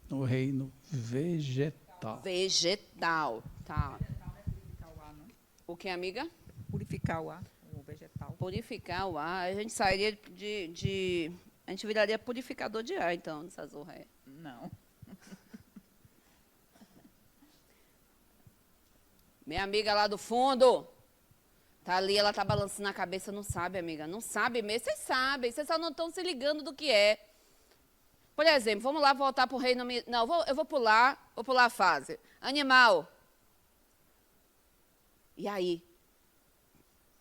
[SPEAKER 3] no reino vegetal.
[SPEAKER 1] Vegetal, tá.
[SPEAKER 2] Vegetal é purificar o ar, não?
[SPEAKER 1] O que, amiga?
[SPEAKER 2] Purificar o ar, o vegetal.
[SPEAKER 1] Purificar o ar. A gente sairia a gente viraria purificador de ar, então, nessa zorra aí.
[SPEAKER 2] Não.
[SPEAKER 1] Minha amiga lá do fundo, tá ali, ela tá balançando a cabeça, não sabe, amiga, não sabe mesmo. Vocês sabem, vocês só não estão se ligando do que é. Por exemplo, vamos lá voltar para o reino... Não, eu vou pular a fase. Animal. E aí?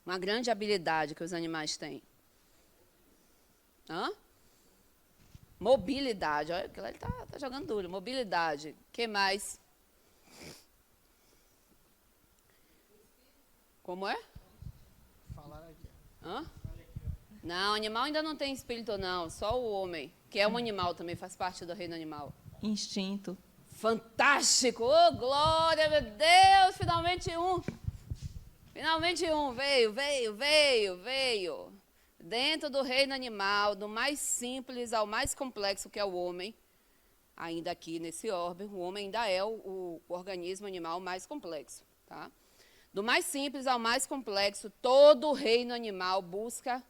[SPEAKER 1] Uma grande habilidade que os animais têm. Hã? Mobilidade. Olha, ele tá jogando duro. Mobilidade. O que mais? Como é? Hã? Não, animal ainda não tem espírito, não. Só o homem, que é um animal também, faz parte do reino animal.
[SPEAKER 9] Instinto.
[SPEAKER 1] Fantástico! Oh, glória, meu Deus! Finalmente um. Finalmente um. Veio. Dentro do reino animal, do mais simples ao mais complexo, que é o homem, ainda aqui nesse orbe, o homem ainda é o organismo animal mais complexo, tá? Do mais simples ao mais complexo, todo o reino animal busca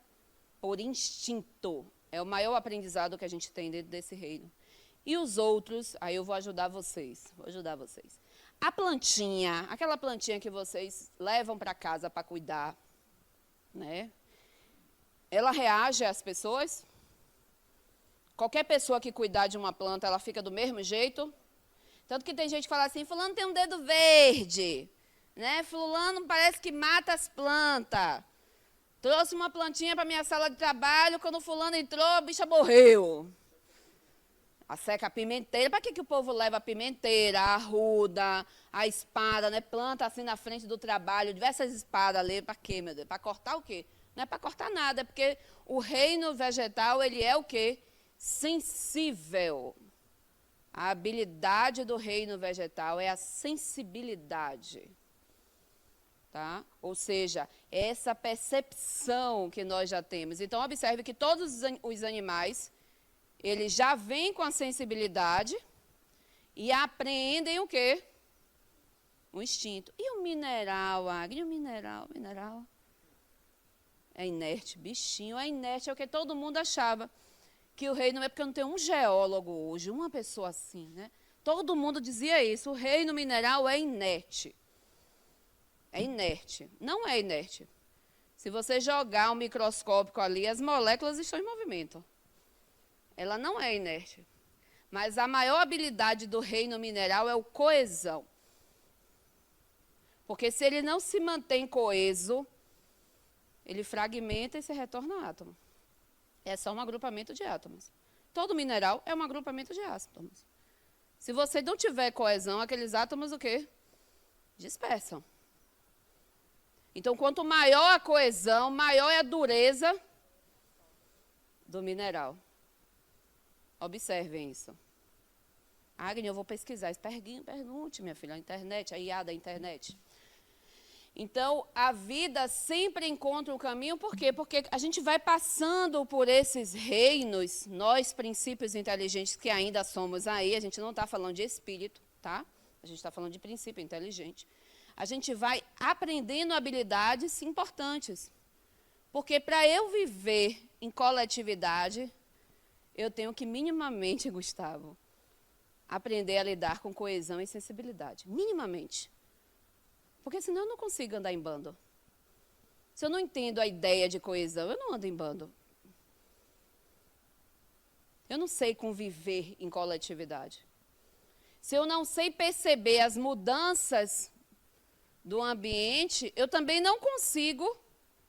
[SPEAKER 1] por instinto. É o maior aprendizado que a gente tem dentro desse reino. E os outros, aí eu vou ajudar vocês. A plantinha, aquela plantinha que vocês levam para casa para cuidar, né? Ela reage às pessoas? Qualquer pessoa que cuidar de uma planta, ela fica do mesmo jeito? Tanto que tem gente que fala assim, fulano tem um dedo verde, né? Fulano parece que mata as plantas. Trouxe uma plantinha para minha sala de trabalho, quando fulano entrou, a bicha morreu. A seca a pimenteira. Para que o povo leva a pimenteira, a arruda, a espada, né? Planta assim na frente do trabalho, diversas espadas ali. Para quê, meu Deus? Para cortar o quê? Não é para cortar nada, é porque o reino vegetal, ele é o quê? Sensível. A habilidade do reino vegetal é a sensibilidade. Tá? Ou seja, essa percepção que nós já temos. Então, observe que todos os animais, eles já vêm com a sensibilidade e apreendem o quê? O instinto. E o mineral, Agri? O mineral? É inerte, bichinho, é inerte, é o que todo mundo achava. Que o reino é porque não tem um geólogo hoje, uma pessoa assim, né? Todo mundo dizia isso, o reino mineral é inerte. É inerte. Não é inerte. Se você jogar um microscópio ali, as moléculas estão em movimento. Ela não é inerte. Mas a maior habilidade do reino mineral é o coesão. Porque se ele não se mantém coeso, ele fragmenta e se retorna átomo. É só um agrupamento de átomos. Todo mineral é um agrupamento de átomos. Se você não tiver coesão, aqueles átomos o quê? Dispersam. Então, quanto maior a coesão, maior é a dureza do mineral. Observem isso. Agnes, eu vou pesquisar. Pergunte, minha filha, a internet, a IA da internet. Então, a vida sempre encontra um caminho, por quê? Porque a gente vai passando por esses reinos, nós, princípios inteligentes que ainda somos aí, a gente não está falando de espírito, tá? A gente está falando de princípio inteligente. A gente vai aprendendo habilidades importantes. Porque para eu viver em coletividade, eu tenho que minimamente, Gustavo, aprender a lidar com coesão e sensibilidade. Minimamente. Porque senão eu não consigo andar em bando. Se eu não entendo a ideia de coesão, eu não ando em bando. Eu não sei conviver em coletividade. Se eu não sei perceber as mudanças do ambiente, eu também não consigo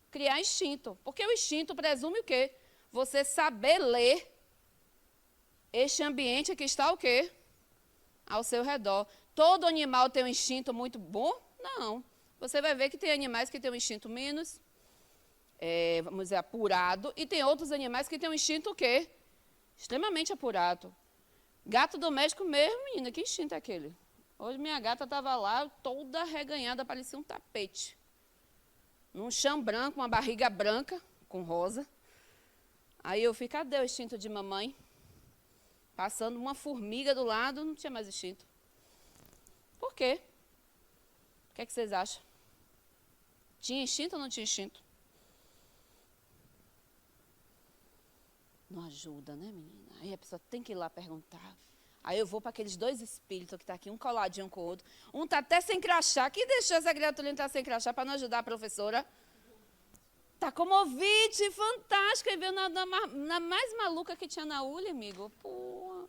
[SPEAKER 1] criar instinto. Porque o instinto presume o quê? Você saber ler este ambiente que está o quê? Ao seu redor. Todo animal tem um instinto muito bom? Não. Você vai ver que tem animais que têm um instinto menos, vamos dizer, apurado, e tem outros animais que têm um instinto o quê? Extremamente apurado. Gato doméstico mesmo, menina, que instinto é aquele? Hoje minha gata estava lá, toda reganhada, parecia um tapete. Num chão branco, uma barriga branca, com rosa. Aí eu fui, cadê o instinto de mamãe? Passando uma formiga do lado, não tinha mais instinto. Por quê? O que é que vocês acham? Tinha instinto ou não tinha instinto? Não ajuda, né, menina? Aí a pessoa tem que ir lá perguntar. Aí eu vou para aqueles dois espíritos que estão aqui, um coladinho com o outro. Um está até sem crachá. Que deixou essa criatura estar sem crachá para não ajudar a professora? Está comovente, fantástica. E veio na mais maluca que tinha na ULI, amigo. Pô.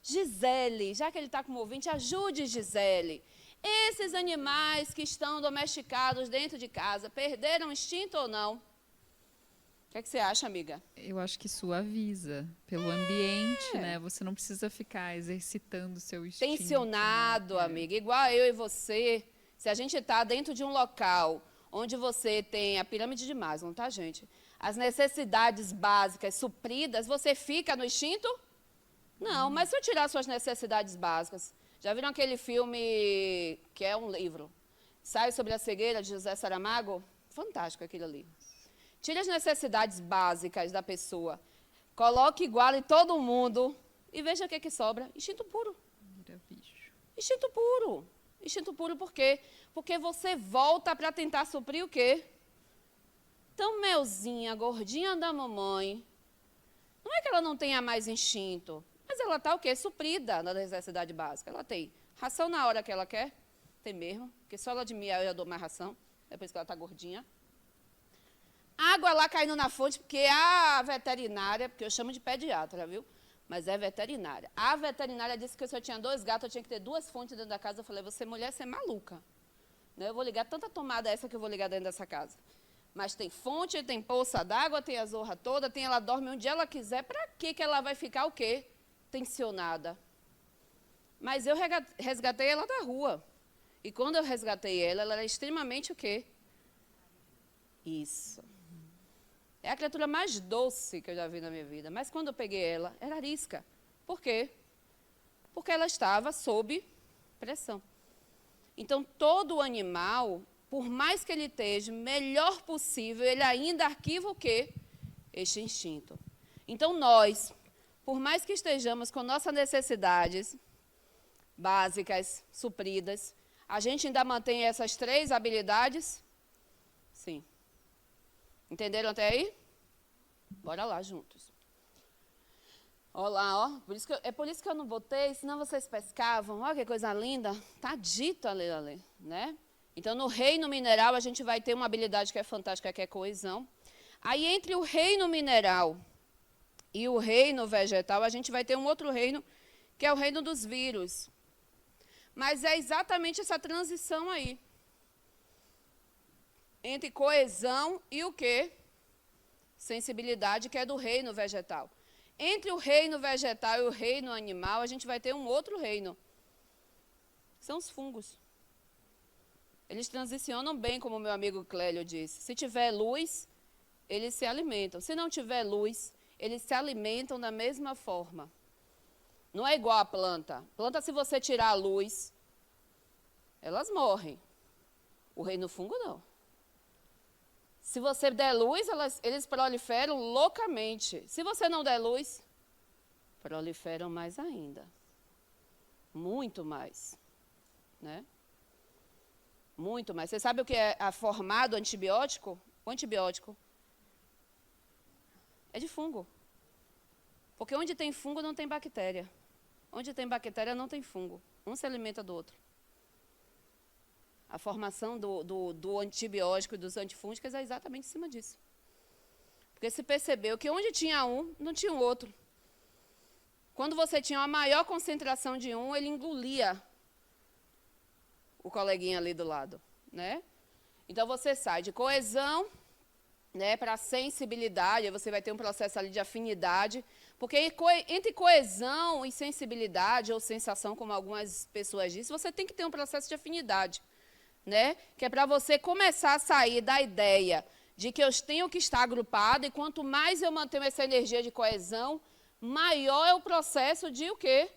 [SPEAKER 1] Gisele, já que ele está comovente, ajude Gisele. Esses animais que estão domesticados dentro de casa, perderam o instinto ou não? O que é que você acha, amiga?
[SPEAKER 9] Eu acho que suaviza pelo ambiente, né? Você não precisa ficar exercitando o seu instinto.
[SPEAKER 1] Tensionado,
[SPEAKER 9] né?
[SPEAKER 1] amiga. Igual eu e você. Se a gente está dentro de um local onde você tem a pirâmide de Maslow, tá, gente? As necessidades básicas supridas, você fica no instinto? Não, mas se eu tirar suas necessidades básicas... Já viram aquele filme, que é um livro, Ensaio sobre a Cegueira, de José Saramago? Fantástico aquilo ali. Tire as necessidades básicas da pessoa, coloque igual em todo mundo e veja o que sobra. Instinto puro.
[SPEAKER 9] Vira bicho.
[SPEAKER 1] Instinto puro. Instinto puro por quê? Porque você volta para tentar suprir o quê? Então, Melzinha, gordinha da mamãe, não é que ela não tenha mais instinto, mas ela está o quê? Suprida na necessidade básica. Ela tem ração na hora que ela quer, tem mesmo, porque só ela de mim eu já dou mais ração, depois que ela está gordinha. Água lá caindo na fonte, porque a veterinária, porque eu chamo de pediatra, viu? Mas é veterinária. A veterinária disse que se eu tinha 2 gatos, eu tinha que ter 2 fontes dentro da casa. Eu falei, você mulher, você é maluca. Né? Eu vou ligar tanta tomada essa que eu vou ligar dentro dessa casa. Mas tem fonte, tem poça d'água, tem a zorra toda, tem ela dorme onde ela quiser. Para que ela vai ficar o quê? Tensionada. Mas eu resgatei ela da rua. E quando eu resgatei ela, ela era extremamente o quê? Isso. É a criatura mais doce que eu já vi na minha vida. Mas quando eu peguei ela, era arisca. Por quê? Porque ela estava sob pressão. Então, todo animal, por mais que ele esteja melhor possível, ele ainda arquiva o quê? Este instinto. Então, nós, por mais que estejamos com nossas necessidades básicas supridas, a gente ainda mantém essas 3 habilidades? Sim. Entenderam até aí? Bora lá, juntos. Olha lá, ó. É por isso que eu não botei, senão vocês pescavam. Olha que coisa linda. Está dito ali, né? Então, no reino mineral, a gente vai ter uma habilidade que é fantástica, que é coesão. Aí, entre o reino mineral e o reino vegetal, a gente vai ter um outro reino, que é o reino dos vírus. Mas é exatamente essa transição aí. Entre coesão e o quê? Sensibilidade, que é do reino vegetal. Entre o reino vegetal e o reino animal, a gente vai ter um outro reino. São os fungos. Eles transicionam bem, como o meu amigo Clélio disse. Se tiver luz, eles se alimentam. Se não tiver luz, eles se alimentam da mesma forma. Não é igual a planta. Planta, se você tirar a luz, elas morrem. O reino fungo, não. Se você der luz, eles proliferam loucamente. Se você não der luz, proliferam mais ainda. Muito mais. Né? Muito mais. Você sabe o que é formado antibiótico? O antibiótico é de fungo. Porque onde tem fungo não tem bactéria. Onde tem bactéria não tem fungo. Um se alimenta do outro. A formação do antibiótico e dos antifúngicos é exatamente em cima disso. Porque se percebeu que onde tinha um, não tinha o outro. Quando você tinha uma maior concentração de um, ele engolia o coleguinha ali do lado. Né? Então, você sai de coesão, né, para sensibilidade, aí você vai ter um processo ali de afinidade, porque entre coesão e sensibilidade, ou sensação, como algumas pessoas dizem, você tem que ter um processo de afinidade. Né? Que é para você começar a sair da ideia de que eu tenho que estar agrupado, e quanto mais eu mantenho essa energia de coesão, maior é o processo de o quê?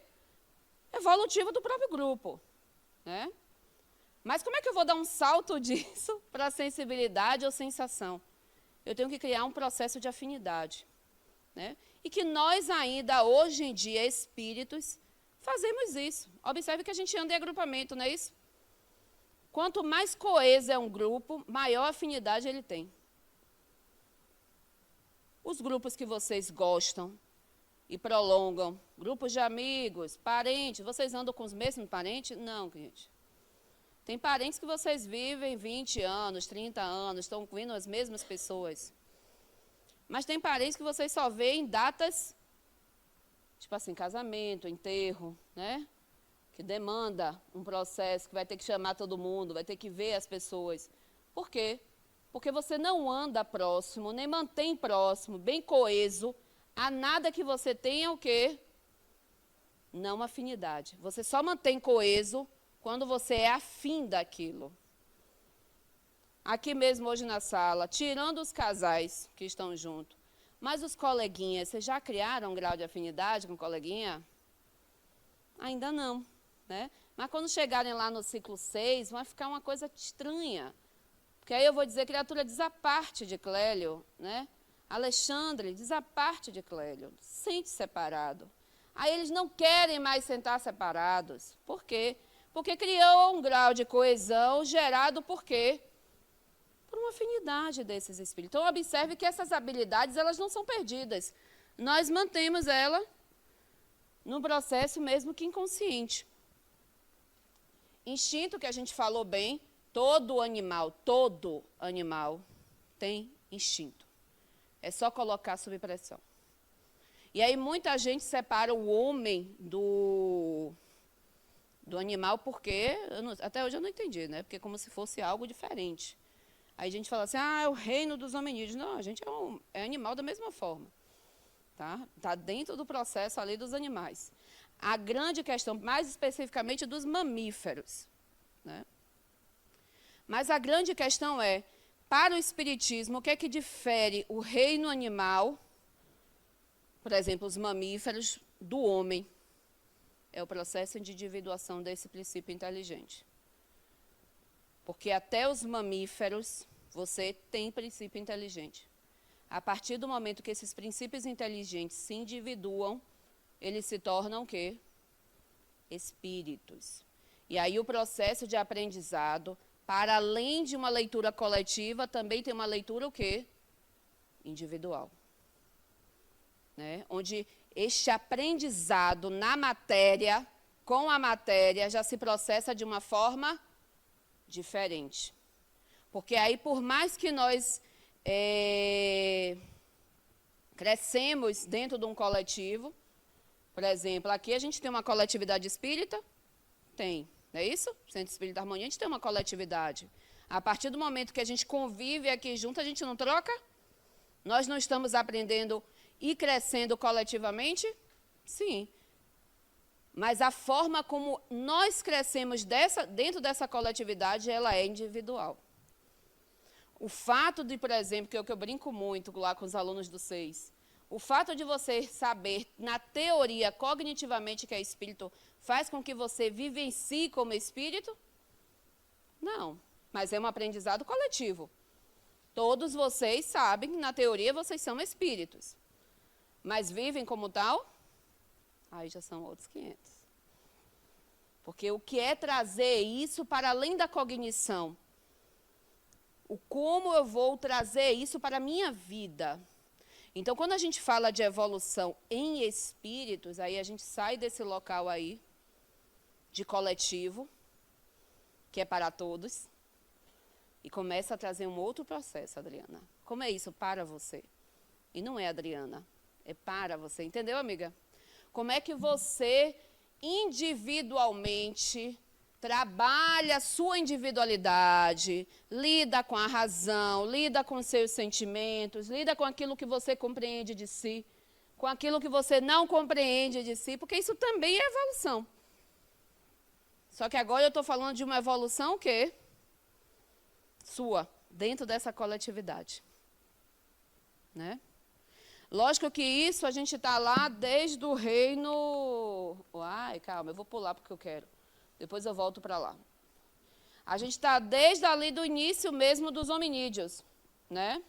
[SPEAKER 1] Evolutivo do próprio grupo. Né? Mas como é que eu vou dar um salto disso para a sensibilidade ou sensação? Eu tenho que criar um processo de afinidade. Né? E que nós ainda, hoje em dia, espíritos, fazemos isso. Observe que a gente anda em agrupamento, não é isso? Quanto mais coeso é um grupo, maior afinidade ele tem. Os grupos que vocês gostam e prolongam, grupos de amigos, parentes, vocês andam com os mesmos parentes? Não, gente. Tem parentes que vocês vivem 20 anos, 30 anos, estão vindo as mesmas pessoas. Mas tem parentes que vocês só veem em datas, tipo assim, casamento, enterro, né? Que demanda um processo, que vai ter que chamar todo mundo, vai ter que ver as pessoas. Por quê? Porque você não anda próximo, nem mantém próximo, bem coeso, a nada que você tenha o quê? Não afinidade. Você só mantém coeso quando você é afim daquilo. Aqui mesmo hoje na sala, tirando os casais que estão juntos, mas os coleguinhas, vocês já criaram um grau de afinidade com o coleguinha? Ainda não. Né? Mas quando chegarem lá no ciclo 6, vai ficar uma coisa estranha. Porque aí eu vou dizer, criatura, desaparte de Clélio, né? Alexandre, desaparte de Clélio, sente separado. Aí eles não querem mais sentar separados. Por quê? Porque criou um grau de coesão gerado por quê? Por uma afinidade desses espíritos. Então, observe que essas habilidades, elas não são perdidas. Nós mantemos ela no processo mesmo que inconsciente. Instinto, que a gente falou bem, todo animal tem instinto. É só colocar sob pressão. E aí muita gente separa o homem do animal porque, até hoje eu não entendi, né? Porque é como se fosse algo diferente. Aí a gente fala assim, é o reino dos hominídeos. Não, a gente é animal da mesma forma. Tá dentro do processo ali dos animais. A grande questão, mais especificamente, dos mamíferos. Né? Mas a grande questão é, para o espiritismo, o que é que difere o reino animal, por exemplo, os mamíferos, do homem? É o processo de individuação desse princípio inteligente. Porque até os mamíferos, você tem princípio inteligente. A partir do momento que esses princípios inteligentes se individuam, eles se tornam o quê? Espíritos. E aí o processo de aprendizado, para além de uma leitura coletiva, também tem uma leitura o quê? Individual. Né? Onde este aprendizado na matéria, com a matéria, já se processa de uma forma diferente. Porque aí, por mais que nós crescemos dentro de um coletivo, por exemplo, aqui a gente tem uma coletividade espírita, tem, não é isso? Centro Espírita Harmonia, a gente tem uma coletividade. A partir do momento que a gente convive aqui junto, a gente não troca? Nós não estamos aprendendo e crescendo coletivamente? Sim. Mas a forma como nós crescemos dentro dessa coletividade, ela é individual. O fato de, por exemplo, que é o que eu brinco muito lá com os alunos do 6, o fato de você saber, na teoria, cognitivamente, que é espírito, faz com que você vivencie como espírito? Não, mas é um aprendizado coletivo. Todos vocês sabem que, na teoria, vocês são espíritos. Mas vivem como tal? Aí já são outros 500. Porque o que é trazer isso para além da cognição? O como eu vou trazer isso para a minha vida? Então, quando a gente fala de evolução em espíritos, aí a gente sai desse local aí, de coletivo, que é para todos, e começa a trazer um outro processo, Adriana. Como é isso para você? E não é, Adriana, é para você. Entendeu, amiga? Como é que você, individualmente, trabalha a sua individualidade, lida com a razão, lida com seus sentimentos, lida com aquilo que você compreende de si, com aquilo que você não compreende de si, porque isso também é evolução. Só que agora eu estou falando de uma evolução que sua, dentro dessa coletividade. Né? Lógico que isso a gente está lá desde o reino... Ai, calma, eu vou pular porque eu quero. Depois eu volto para lá. A gente está desde ali do início mesmo dos hominídeos, né?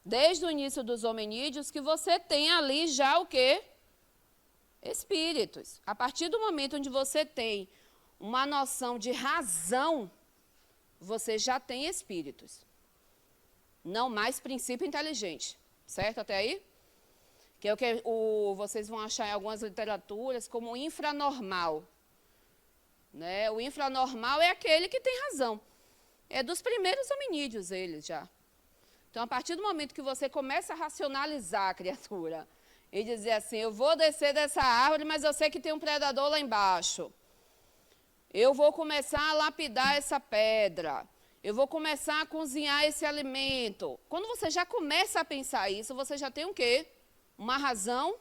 [SPEAKER 1] Desde o início dos hominídeos que você tem ali já o quê? Espíritos. A partir do momento onde você tem uma noção de razão, você já tem espíritos. Não mais princípio inteligente. Certo até aí? Que é o que vocês vão achar em algumas literaturas como infranormal. Né? O infranormal é aquele que tem razão. É dos primeiros hominídeos eles já. Então, a partir do momento que você começa a racionalizar a criatura e dizer assim, eu vou descer dessa árvore, mas eu sei que tem um predador lá embaixo. Eu vou começar a lapidar essa pedra. Eu vou começar a cozinhar esse alimento. Quando você já começa a pensar isso, você já tem o quê? Uma razão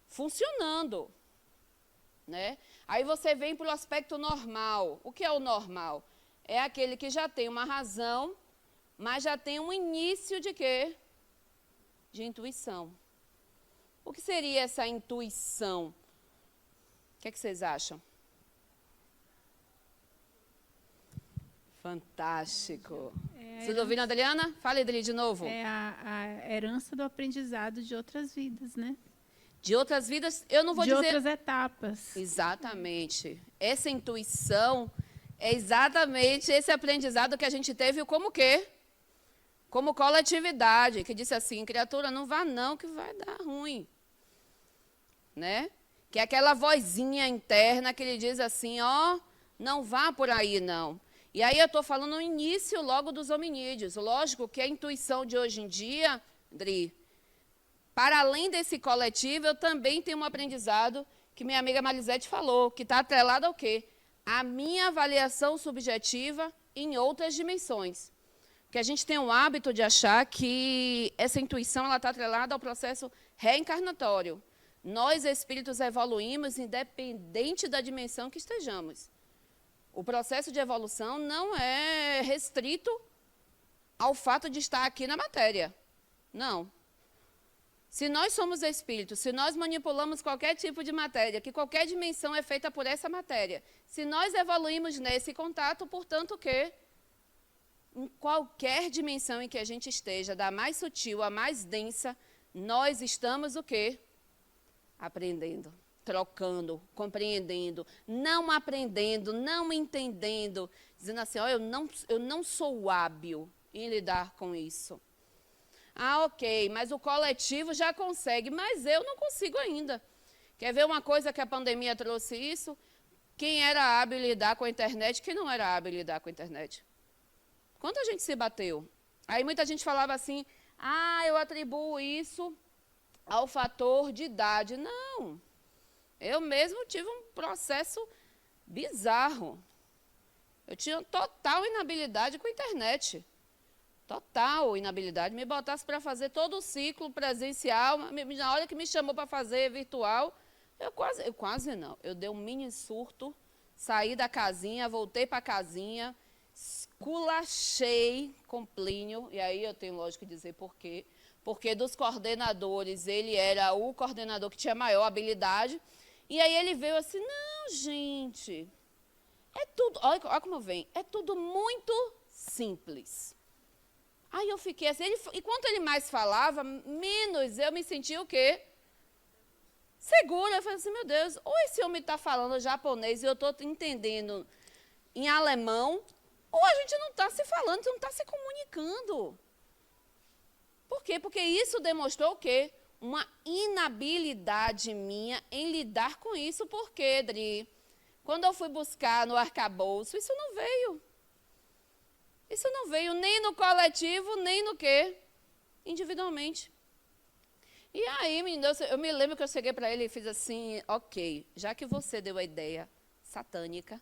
[SPEAKER 1] funcionando. Né? Aí você vem para o aspecto normal. O que é o normal? É aquele que já tem uma razão, mas já tem um início de quê? De intuição. O que seria essa intuição? O que é que vocês acham? Fantástico. Vocês ouviram, Adriana? Fala, Adri, de novo.
[SPEAKER 7] É a herança do aprendizado de outras vidas, né?
[SPEAKER 1] De outras vidas, eu não vou dizer...
[SPEAKER 7] De outras etapas.
[SPEAKER 1] Exatamente. Essa intuição é exatamente esse aprendizado que a gente teve como quê? Como coletividade, que disse assim, criatura, não vá não, que vai dar ruim. Né? Que é aquela vozinha interna que lhe diz assim, ó, não vá por aí não. E aí eu estou falando no início logo dos hominídeos. Lógico que a intuição de hoje em dia, Dri, para além desse coletivo, eu também tenho um aprendizado que minha amiga Marisete falou, que está atrelado ao quê? A minha avaliação subjetiva em outras dimensões. Porque a gente tem o hábito de achar que essa intuição está atrelada ao processo reencarnatório. Nós, espíritos, evoluímos independente da dimensão que estejamos. O processo de evolução não é restrito ao fato de estar aqui na matéria. Não. Se nós somos espíritos, se nós manipulamos qualquer tipo de matéria, que qualquer dimensão é feita por essa matéria, se nós evoluímos nesse contato, portanto, que em qualquer dimensão em que a gente esteja, da mais sutil à mais densa, nós estamos o quê? Aprendendo, trocando, compreendendo, não aprendendo, não entendendo, dizendo assim, ó, eu não sou hábil em lidar com isso. Ah, ok, mas o coletivo já consegue, mas eu não consigo ainda. Quer ver uma coisa que a pandemia trouxe isso? quem era hábil em lidar com a internet e quem não era hábil em lidar com a internet. Quanta gente se bateu? Aí muita gente falava assim, eu atribuo isso ao fator de idade. Não, eu mesmo tive um processo bizarro. Eu tinha total inabilidade com a internet. Total inabilidade. Me botasse para fazer todo o ciclo presencial, na hora que me chamou para fazer virtual, eu dei um mini surto, saí da casinha, voltei para a casinha, esculachei com Plínio, e aí eu tenho lógico que dizer por quê. Porque dos coordenadores, ele era o coordenador que tinha maior habilidade, e aí ele veio assim, não, gente, é tudo, olha como vem, é tudo muito simples. Aí eu fiquei assim, e quanto ele mais falava, menos eu me sentia o quê? Segura. Eu falei assim, meu Deus, ou esse homem está falando japonês e eu estou entendendo em alemão, ou a gente não está se falando, não está se comunicando. Por quê? Porque isso demonstrou o quê? Uma inabilidade minha em lidar com isso. Por quê, Dri? Quando eu fui buscar no arcabouço, isso não veio. Isso não veio nem no coletivo, nem no quê? Individualmente. E aí, menino, eu me lembro que eu cheguei para ele e fiz assim, ok, já que você deu a ideia satânica,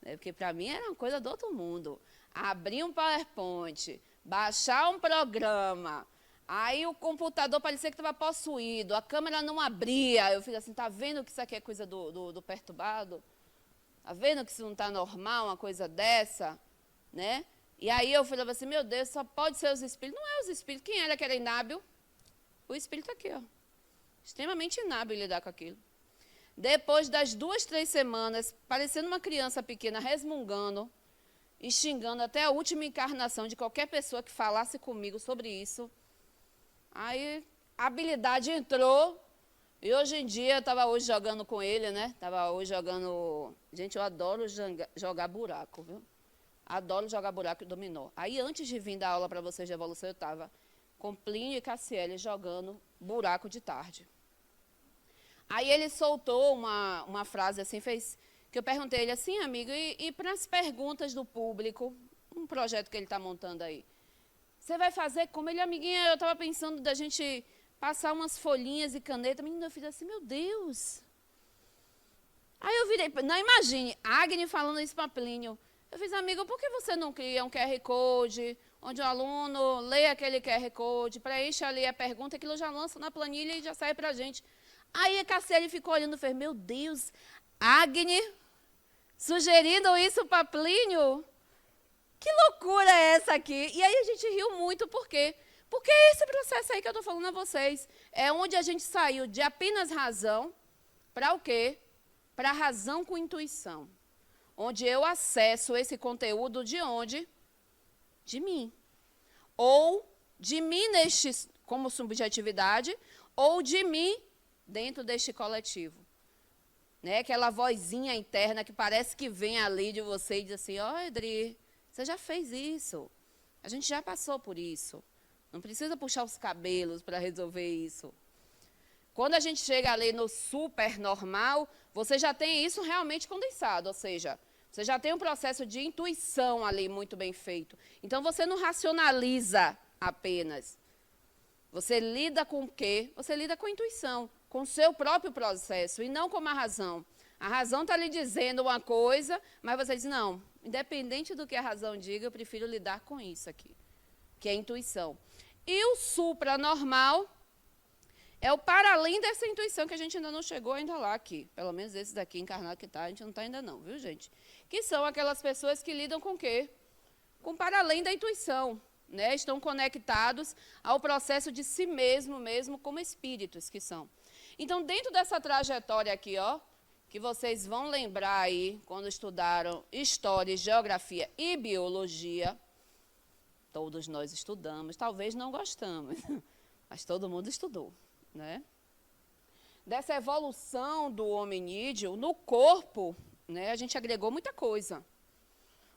[SPEAKER 1] né, porque para mim era uma coisa do outro mundo, abrir um PowerPoint, baixar um programa, aí o computador parecia que estava possuído, a câmera não abria, eu fiz assim, tá vendo que isso aqui é coisa do perturbado? Tá vendo que isso não está normal, uma coisa dessa? Né? E aí eu falava assim, meu Deus, só pode ser os espíritos. Não é os espíritos. Quem era que era inábil? O espírito aqui, ó. Extremamente inábil em lidar com aquilo. Depois das 2, 3 semanas, parecendo uma criança pequena, resmungando e xingando até a última encarnação de qualquer pessoa que falasse comigo sobre isso. Aí a habilidade entrou. E hoje em dia, eu estava hoje jogando com ele, né? Estava hoje jogando... Gente, eu adoro jogar buraco, viu? Adoro jogar buraco e dominó. Aí, antes de vir dar aula para vocês de evolução, eu estava com Plínio e Cassiele jogando buraco de tarde. Aí ele soltou uma frase assim, que eu perguntei a ele assim, amigo, e para as perguntas do público, um projeto que ele está montando aí, você vai fazer como ele, amiguinha, eu estava pensando da gente passar umas folhinhas e caneta. Menino, eu fiz assim, meu Deus. Aí eu virei, não, imagine, Agni falando isso para Plínio. Eu fiz, amigo, por que você não cria um QR Code, onde o aluno lê aquele QR Code, preenche ali a pergunta, aquilo já lança na planilha e já sai para a gente. Aí a Cassiele ficou olhando e fez, meu Deus, Agni sugerindo isso para Plínio? Que loucura é essa aqui? E aí a gente riu muito, por quê? Porque esse processo aí que eu estou falando a vocês é onde a gente saiu de apenas razão para o quê? Para razão com intuição. Onde eu acesso esse conteúdo de onde? De mim. Ou de mim como subjetividade, ou de mim dentro deste coletivo. Né? Aquela vozinha interna que parece que vem ali de você e diz assim, ó, Edri, você já fez isso. A gente já passou por isso. Não precisa puxar os cabelos para resolver isso. Quando a gente chega ali no super normal, você já tem isso realmente condensado, ou seja, você já tem um processo de intuição ali muito bem feito. Então, você não racionaliza apenas. Você lida com o quê? Você lida com a intuição, com o seu próprio processo, e não com a razão. A razão está lhe dizendo uma coisa, mas você diz, não, independente do que a razão diga, eu prefiro lidar com isso aqui, que é a intuição. E o supranormal é o para além dessa intuição que a gente ainda não chegou ainda lá aqui. Pelo menos esse daqui encarnado que está, a gente não está ainda não, viu, gente? Que são aquelas pessoas que lidam com o quê? Com para além da intuição, né? Estão conectados ao processo de si mesmo como espíritos que são. Então, dentro dessa trajetória aqui, ó, que vocês vão lembrar aí, quando estudaram História, Geografia e Biologia, todos nós estudamos, talvez não gostamos, mas todo mundo estudou. Né? Dessa evolução do hominídeo, no corpo, né, a gente agregou muita coisa.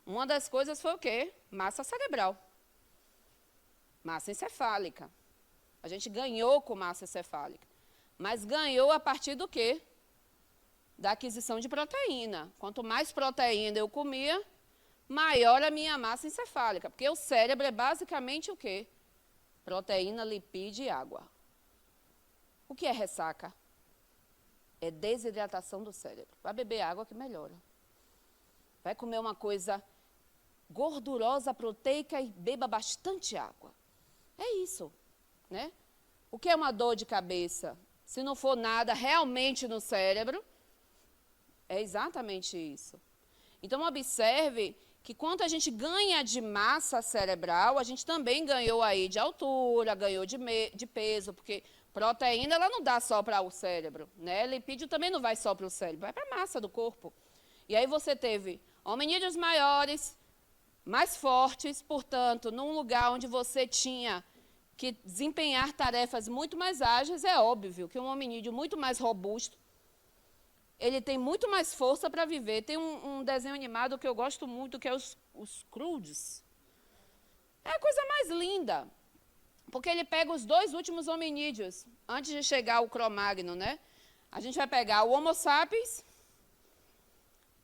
[SPEAKER 1] Uma das coisas foi o quê? Massa cerebral. Massa encefálica. A gente ganhou com massa encefálica. Mas ganhou a partir do quê? da aquisição de proteína. Quanto mais proteína eu comia, maior a minha massa encefálica, porque o cérebro é basicamente o quê? Proteína, lipídio e água. O que é ressaca? É desidratação do cérebro. Vai beber água que melhora. Vai comer uma coisa gordurosa, proteica e beba bastante água. É isso, né? O que é uma dor de cabeça? Se não for nada realmente no cérebro, é exatamente isso. Então, observe que quanto a gente ganha de massa cerebral, a gente também ganhou aí de altura, ganhou de peso, porque proteína ela não dá só para o cérebro, né? Lipídio também não vai só para o cérebro, vai para a massa do corpo. E aí você teve hominídeos maiores, mais fortes, portanto, num lugar onde você tinha que desempenhar tarefas muito mais ágeis, é óbvio que um hominídeo muito mais robusto, ele tem muito mais força para viver. Tem um desenho animado que eu gosto muito, que é os Croods. É a coisa mais linda, porque ele pega os dois últimos hominídeos, antes de chegar ao Cro-Magnon, né? A gente vai pegar o Homo sapiens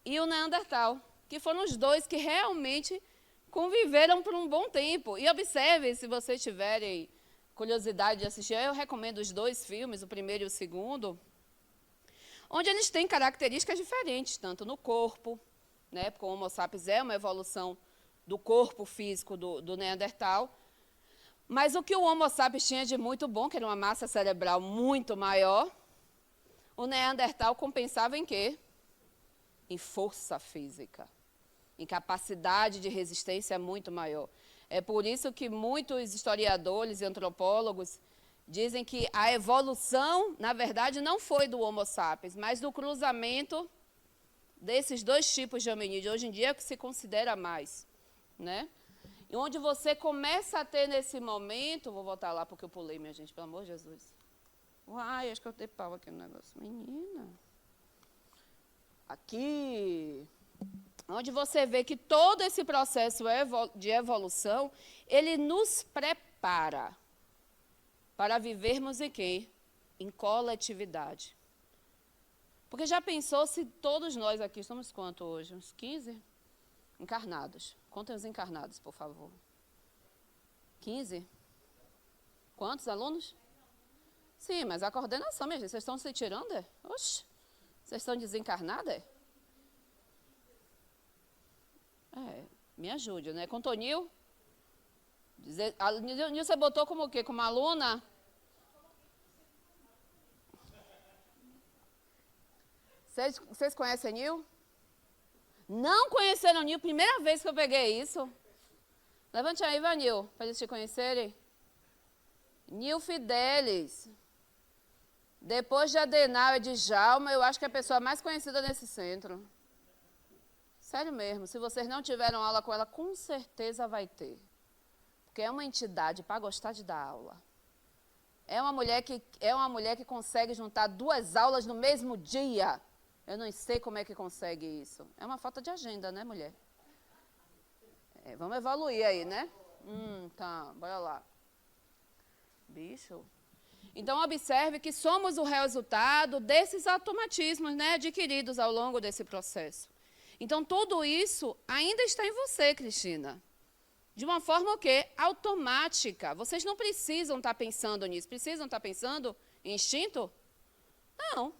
[SPEAKER 1] e o Neandertal, que foram os dois que realmente conviveram por um bom tempo. E observe, se vocês tiverem curiosidade de assistir, eu recomendo os dois filmes, o primeiro e o segundo, onde eles têm características diferentes, tanto no corpo, né, porque o Homo sapiens é uma evolução do corpo físico do Neandertal, mas o que o Homo sapiens tinha de muito bom, que era uma massa cerebral muito maior, o Neandertal compensava em quê? Em força física, em capacidade de resistência muito maior. É por isso que muitos historiadores e antropólogos dizem que a evolução, na verdade, não foi do Homo sapiens, mas do cruzamento desses dois tipos de hominídeo. Hoje em dia é o que se considera mais, né? E onde você começa a ter nesse momento, vou voltar lá porque eu pulei, minha gente, pelo amor de Jesus. Uai, acho que eu dei pau aqui no negócio. Menina. Aqui, onde você vê que todo esse processo de evolução, ele nos prepara para vivermos em quê? Em coletividade. Porque já pensou se todos nós aqui, somos quanto hoje? Uns 15? Encarnados. Contem os encarnados, por favor. 15? Quantos alunos? Sim, mas a coordenação, minha gente, vocês estão se tirando? É? Oxe, vocês estão desencarnados? Me ajude, né? Com o Tonil? A Nil você botou como o quê? Como aluna? Vocês conhecem a Nil? Não conheceram a Nil? Primeira vez que eu peguei isso. Levante aí, Vanil, para eles te conhecerem. Nil Fidelis. Depois de Adenal e de Djalma, eu acho que é a pessoa mais conhecida nesse centro. Sério mesmo, se vocês não tiveram aula com ela, com certeza vai ter. Porque é uma entidade para gostar de dar aula. É uma mulher que consegue juntar 2 aulas no mesmo dia. Eu não sei como é que consegue isso. É uma falta de agenda, né, mulher? Vamos evoluir aí, né? Tá, bora lá. Bicho. Então, observe que somos o resultado desses automatismos, né, adquiridos ao longo desse processo. Então, tudo isso ainda está em você, Cristina. De uma forma o quê? Automática. Vocês não precisam estar pensando nisso. Precisam estar pensando em instinto? Não.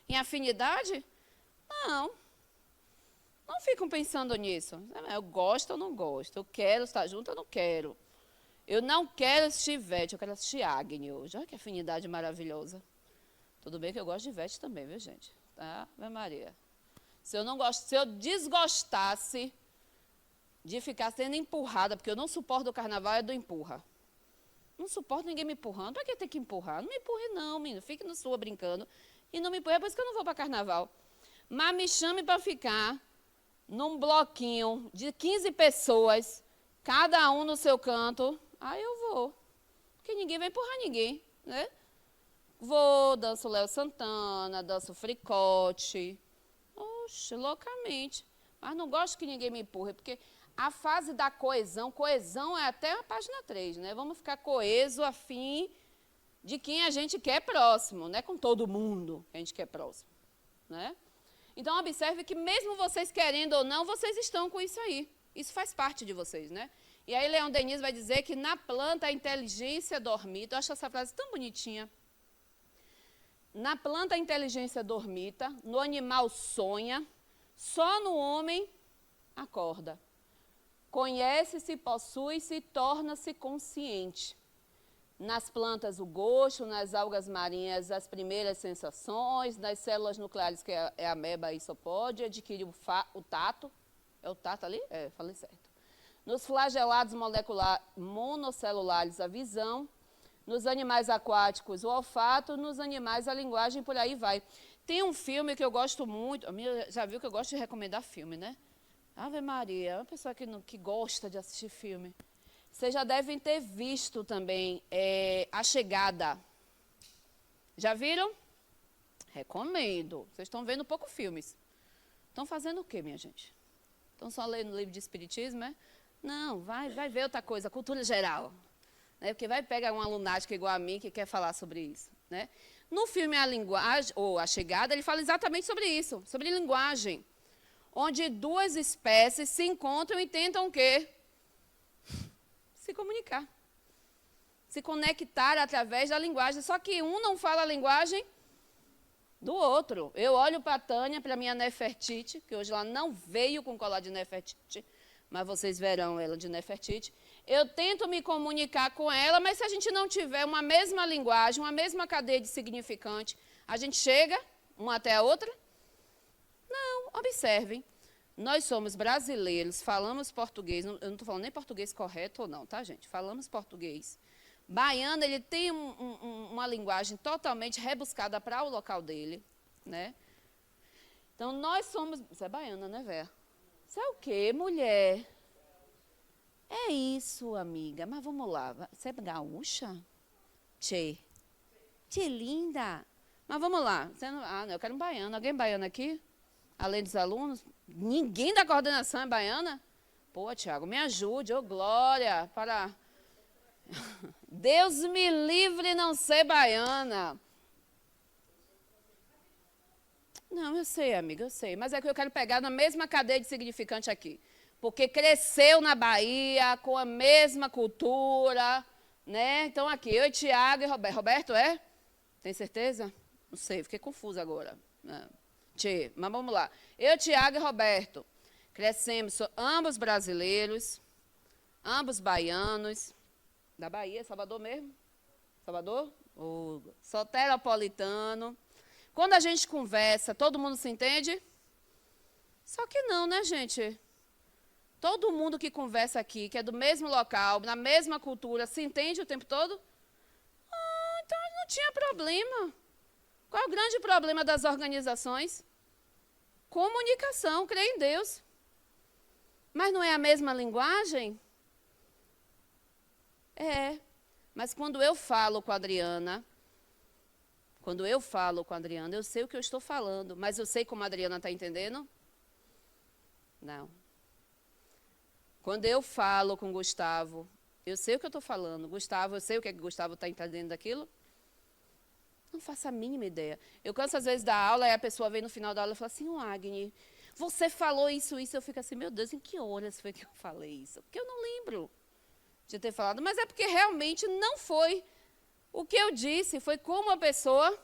[SPEAKER 1] Em afinidade? Não. Não ficam pensando nisso. Eu gosto ou não gosto. Eu quero estar junto ou não quero. Eu não quero assistir Ivete, eu quero assistir Agni hoje. Olha que afinidade maravilhosa. Tudo bem que eu gosto de Ivete também, viu, gente? Tá? Ave Maria. Se eu desgostasse de ficar sendo empurrada, porque eu não suporto o carnaval, é do empurra. Não suporto ninguém me empurrando. Para que tem que empurrar? Não me empurre não, menino. Fique na sua brincando. E não me empurre, é por isso que eu não vou para carnaval. Mas me chame para ficar num bloquinho de 15 pessoas, cada um no seu canto. Aí eu vou. Porque ninguém vai empurrar ninguém, né? Vou, danço Léo Santana, danço fricote. Oxe, loucamente. Mas não gosto que ninguém me empurre, porque a fase da coesão é até a página 3, né? Vamos ficar coeso a fim de quem a gente quer próximo, não é com todo mundo que a gente quer próximo, né? Então, observe que mesmo vocês querendo ou não, vocês estão com isso aí. Isso faz parte de vocês, né? E aí, Leon Denis vai dizer que na planta a inteligência dormita. Eu acho essa frase tão bonitinha. Na planta a inteligência dormita, no animal sonha, só no homem acorda. Conhece-se, possui-se, torna-se consciente. Nas plantas o gosto, nas algas marinhas as primeiras sensações, nas células nucleares, que é a ameba isopode, adquire o tato. É o tato ali? É, falei certo. Nos flagelados monocelulares a visão, nos animais aquáticos o olfato, nos animais a linguagem, por aí vai. Tem um filme que eu gosto muito, a minha já viu que eu gosto de recomendar filme, né? Ave Maria, uma pessoa que gosta de assistir filme. Vocês já devem ter visto também A Chegada. Já viram? Recomendo. Vocês estão vendo pouco filmes. Estão fazendo o quê, minha gente? Estão só lendo livro de espiritismo, é? Não, vai ver outra coisa, cultura geral. Né? Porque vai pegar uma lunática igual a mim que quer falar sobre isso. Né? No filme A Linguagem, ou A Chegada, ele fala exatamente sobre isso, sobre linguagem. Onde duas espécies se encontram e tentam o quê? Se comunicar. Se conectar através da linguagem. Só que um não fala a linguagem do outro. Eu olho para a Tânia, para a minha Nefertiti, que hoje ela não veio com colar de Nefertiti, mas vocês verão ela de Nefertiti. Eu tento me comunicar com ela, mas se a gente não tiver uma mesma linguagem, uma mesma cadeia de significante, a gente chega uma até a outra? Não, observem. Nós somos brasileiros, falamos português, eu não estou falando nem português correto ou não, tá, gente? Falamos português. Baiano, ele tem uma linguagem totalmente rebuscada para o local dele, né? Então, nós somos... Você é baiana, né, Vera? Você é o quê, mulher? É isso, amiga. Mas vamos lá. Você é gaúcha? Tchê. Tchê, linda. Mas vamos lá. Você não... Ah, não, eu quero um baiano. Alguém baiano aqui? Além dos alunos? Ninguém da coordenação é baiana? Pô, Tiago, me ajude. Ô, glória, para... Deus me livre não ser baiana. Não, eu sei, amiga, eu sei. Mas é que eu quero pegar na mesma cadeia de significante aqui. Porque cresceu na Bahia, com a mesma cultura, né? Então, aqui, eu, Tiago e Roberto. Roberto é? Tem certeza? Não sei, fiquei confusa agora. Tchê, mas vamos lá. Eu, Tiago e Roberto, crescemos, ambos brasileiros, ambos baianos. Da Bahia, Salvador mesmo? Salvador? Soteropolitano. Quando a gente conversa, todo mundo se entende? Só que não, né, gente? Todo mundo que conversa aqui, que é do mesmo local, na mesma cultura, se entende o tempo todo? Ah, então não tinha problema. Qual é o grande problema das organizações? Comunicação, crer em Deus. Mas não é a mesma linguagem? É, mas quando eu falo com a Adriana, eu sei o que eu estou falando, mas eu sei como a Adriana está entendendo? Não. Quando eu falo com o Gustavo, eu sei o que eu estou falando. Gustavo, eu sei o que o Gustavo está entendendo daquilo? Não faço a mínima ideia. Eu canso às vezes da aula e a pessoa vem no final da aula e fala assim, Agni, você falou isso, eu fico assim, meu Deus, em que horas foi que eu falei isso? Porque eu não lembro de ter falado, mas é porque realmente não foi o que eu disse, foi como a pessoa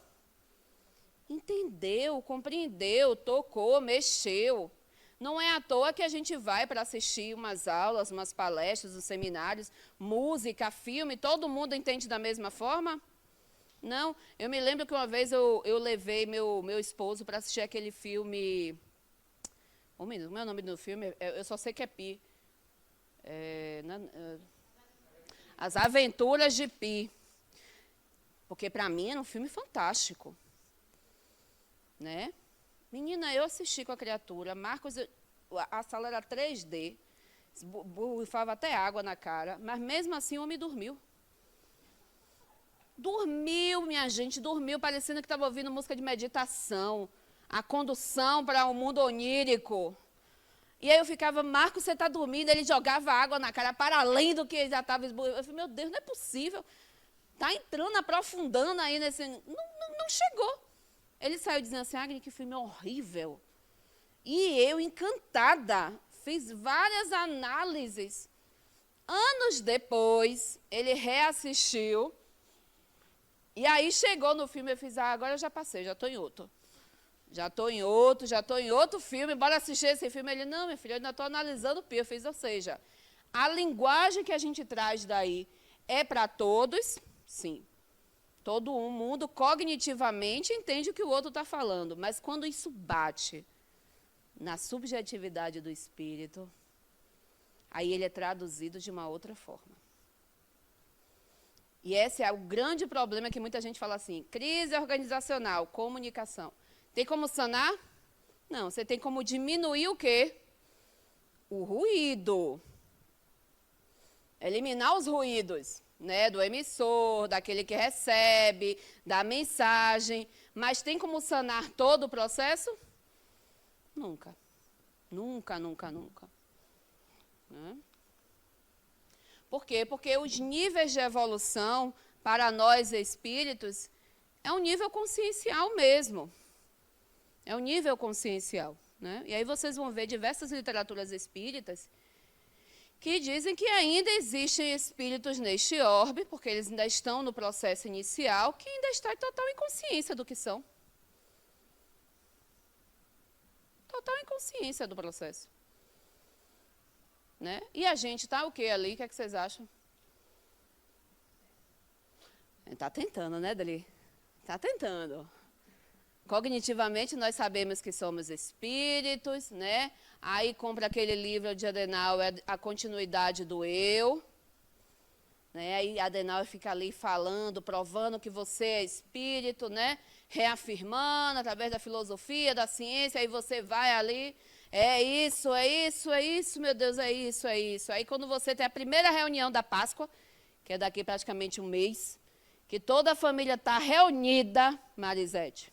[SPEAKER 1] entendeu, compreendeu, tocou, mexeu. Não é à toa que a gente vai para assistir umas aulas, umas palestras, uns seminários, música, filme, todo mundo entende da mesma forma? Não, eu me lembro que uma vez eu levei meu esposo para assistir aquele filme, como é o nome do filme? Eu só sei que é Pi. As Aventuras de Pi. Porque, para mim, era um filme fantástico. Né? Menina, eu assisti com a criatura. Marcos, a sala era 3D. Bufava até água na cara. Mas, mesmo assim, o homem dormiu. Dormiu, minha gente, dormiu, parecendo que estava ouvindo música de meditação. A condução para o mundo onírico. E aí eu ficava, Marcos, você está dormindo? Ele jogava água na cara, para além do que ele já estava esborrando. Eu falei, meu Deus, não é possível. Está entrando, aprofundando aí nesse... Não chegou. Ele saiu dizendo assim, Agni, que filme horrível. E eu, encantada, fiz várias análises. Anos depois, ele reassistiu. E aí chegou no filme, eu fiz, agora eu já passei, já estou em outro. Já estou em outro filme, bora assistir esse filme. Ele, não, minha filha, eu ainda estou analisando o Pi. Eu fiz, ou seja, a linguagem que a gente traz daí é para todos, sim. Todo mundo cognitivamente entende o que o outro está falando, mas quando isso bate na subjetividade do espírito, aí ele é traduzido de uma outra forma. E esse é o grande problema que muita gente fala assim, crise organizacional, comunicação. Tem como sanar? Não, você tem como diminuir o quê? O ruído. Eliminar os ruídos, né, do emissor, daquele que recebe, da mensagem. Mas tem como sanar todo o processo? Nunca. Nunca, nunca, nunca. Né? Por quê? Porque os níveis de evolução, para nós espíritos, é um nível consciencial mesmo. É um nível consciencial. Né? E aí vocês vão ver diversas literaturas espíritas que dizem que ainda existem espíritos neste orbe, porque eles ainda estão no processo inicial, que ainda está em total inconsciência do que são. Total inconsciência do processo. Né? E a gente está o quê ali? O que é que vocês acham? Está tentando, né, Dali? Está tentando. Cognitivamente, nós sabemos que somos espíritos, né? Aí compra aquele livro de Adenauer, a continuidade do eu. Né? Aí Adenauer fica ali falando, provando que você é espírito, né? Reafirmando através da filosofia, da ciência, aí você vai ali, é isso, meu Deus, é isso. Aí quando você tem a primeira reunião da Páscoa, que é daqui praticamente um mês, que toda a família está reunida, Marisete,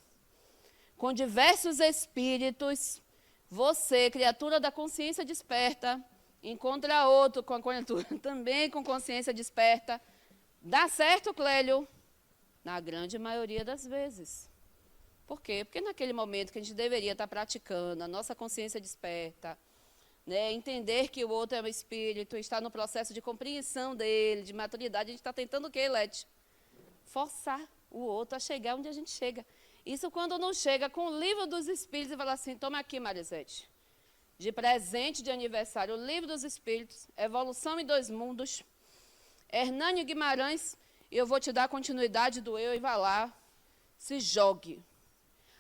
[SPEAKER 1] com diversos espíritos, você, criatura da consciência desperta, encontra outro com a criatura também com consciência desperta. Dá certo, Clélio? Na grande maioria das vezes. Por quê? Porque naquele momento que a gente deveria estar praticando, a nossa consciência desperta, né, entender que o outro é um espírito, está no processo de compreensão dele, de maturidade, a gente está tentando o quê, Lete? Forçar o outro a chegar onde a gente chega. Isso quando não chega com o livro dos espíritos e fala assim, toma aqui, Marisete, de presente de aniversário, o livro dos espíritos, Evolução em Dois Mundos, Hernânio Guimarães, e eu vou te dar a continuidade do eu, e vá lá, se jogue.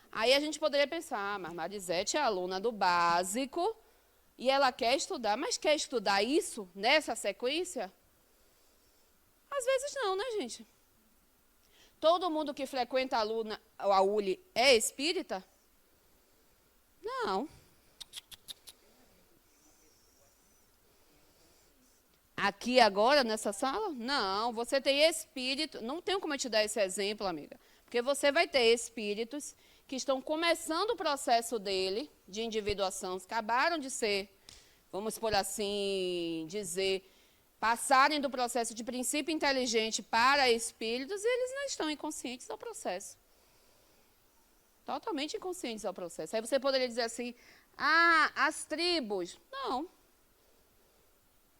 [SPEAKER 1] Aí a gente poderia pensar, mas Marisete é aluna do básico, e ela quer estudar, mas quer estudar isso, nessa sequência? Às vezes não, né, gente? Todo mundo que frequenta a ULI é espírita? Não. Aqui agora, nessa sala? Não. Você tem espírito. Não tenho como eu te dar esse exemplo, amiga. Porque você vai ter espíritos que estão começando o processo dele, de individuação, acabaram de ser, vamos por assim dizer, passarem do processo de princípio inteligente para espíritos, e eles não estão inconscientes ao processo. Totalmente inconscientes ao processo. Aí você poderia dizer assim, as tribos. Não.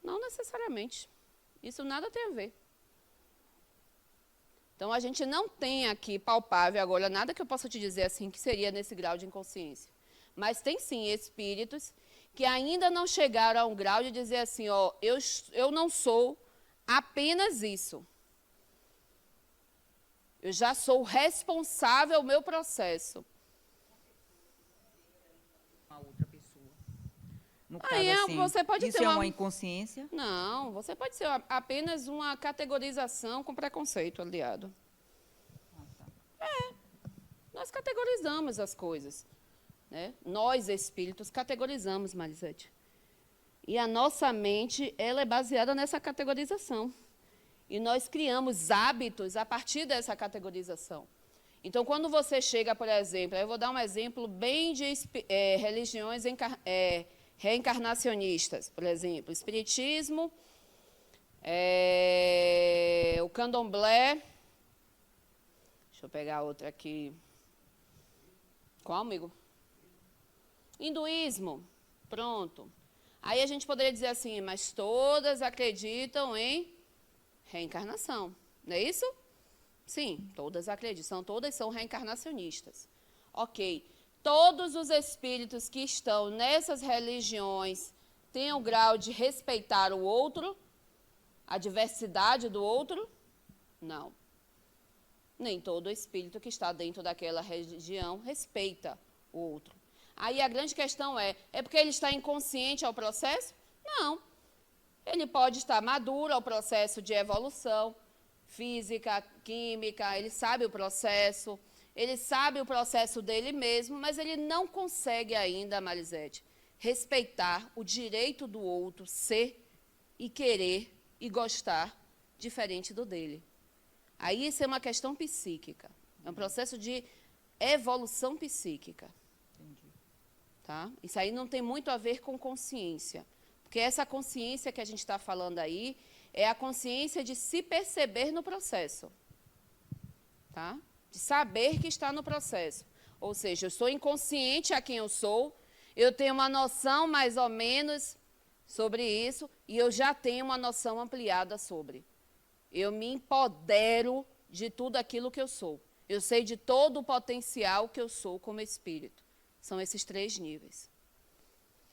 [SPEAKER 1] Não necessariamente. Isso nada tem a ver. Então, a gente não tem aqui palpável agora nada que eu possa te dizer assim que seria nesse grau de inconsciência. Mas tem sim espíritos que ainda não chegaram a um grau de dizer assim, ó, eu não sou apenas isso. Eu já sou responsável do meu processo.
[SPEAKER 2] Uma outra pessoa. No
[SPEAKER 1] Aí
[SPEAKER 2] caso, assim,
[SPEAKER 1] você pode
[SPEAKER 2] isso
[SPEAKER 1] ter
[SPEAKER 2] é uma inconsciência?
[SPEAKER 1] Não, você pode ser apenas uma categorização com preconceito aliado. Nós categorizamos as coisas. Né? Nós, espíritos, categorizamos, Marisete. E a nossa mente, ela é baseada nessa categorização. E nós criamos hábitos a partir dessa categorização. Então, quando você chega, por exemplo, eu vou dar um exemplo bem de religiões reencarnacionistas, por exemplo, espiritismo, o candomblé, deixa eu pegar outra aqui. Qual, amigo? Hinduísmo, pronto. Aí a gente poderia dizer assim, mas todas acreditam em reencarnação, não é isso? Sim, todas acreditam, todas são reencarnacionistas. Ok, todos os espíritos que estão nessas religiões têm o grau de respeitar o outro, a diversidade do outro? Não. Nem todo espírito que está dentro daquela religião respeita o outro. Aí a grande questão é porque ele está inconsciente ao processo? Não. Ele pode estar maduro ao processo de evolução física, química, ele sabe o processo dele mesmo, mas ele não consegue ainda, Marisete, respeitar o direito do outro ser e querer e gostar diferente do dele. Aí isso é uma questão psíquica, é um processo de evolução psíquica. Tá? Isso aí não tem muito a ver com consciência, porque essa consciência que a gente está falando aí é a consciência de se perceber no processo, tá? De saber que está no processo. Ou seja, eu sou inconsciente a quem eu sou, eu tenho uma noção mais ou menos sobre isso e eu já tenho uma noção ampliada sobre. Eu me empodero de tudo aquilo que eu sou. Eu sei de todo o potencial que eu sou como espírito. São esses 3 níveis.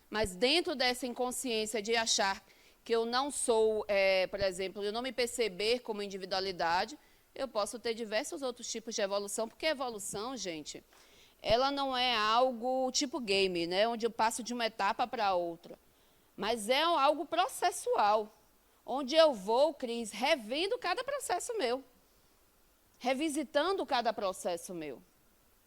[SPEAKER 1] Mas dentro dessa inconsciência de achar que eu não sou, por exemplo, eu não me perceber como individualidade, eu posso ter diversos outros tipos de evolução, porque a evolução, gente, ela não é algo tipo game, né, onde eu passo de uma etapa para outra, mas é algo processual, onde eu vou, Cris, revendo cada processo meu, revisitando cada processo meu,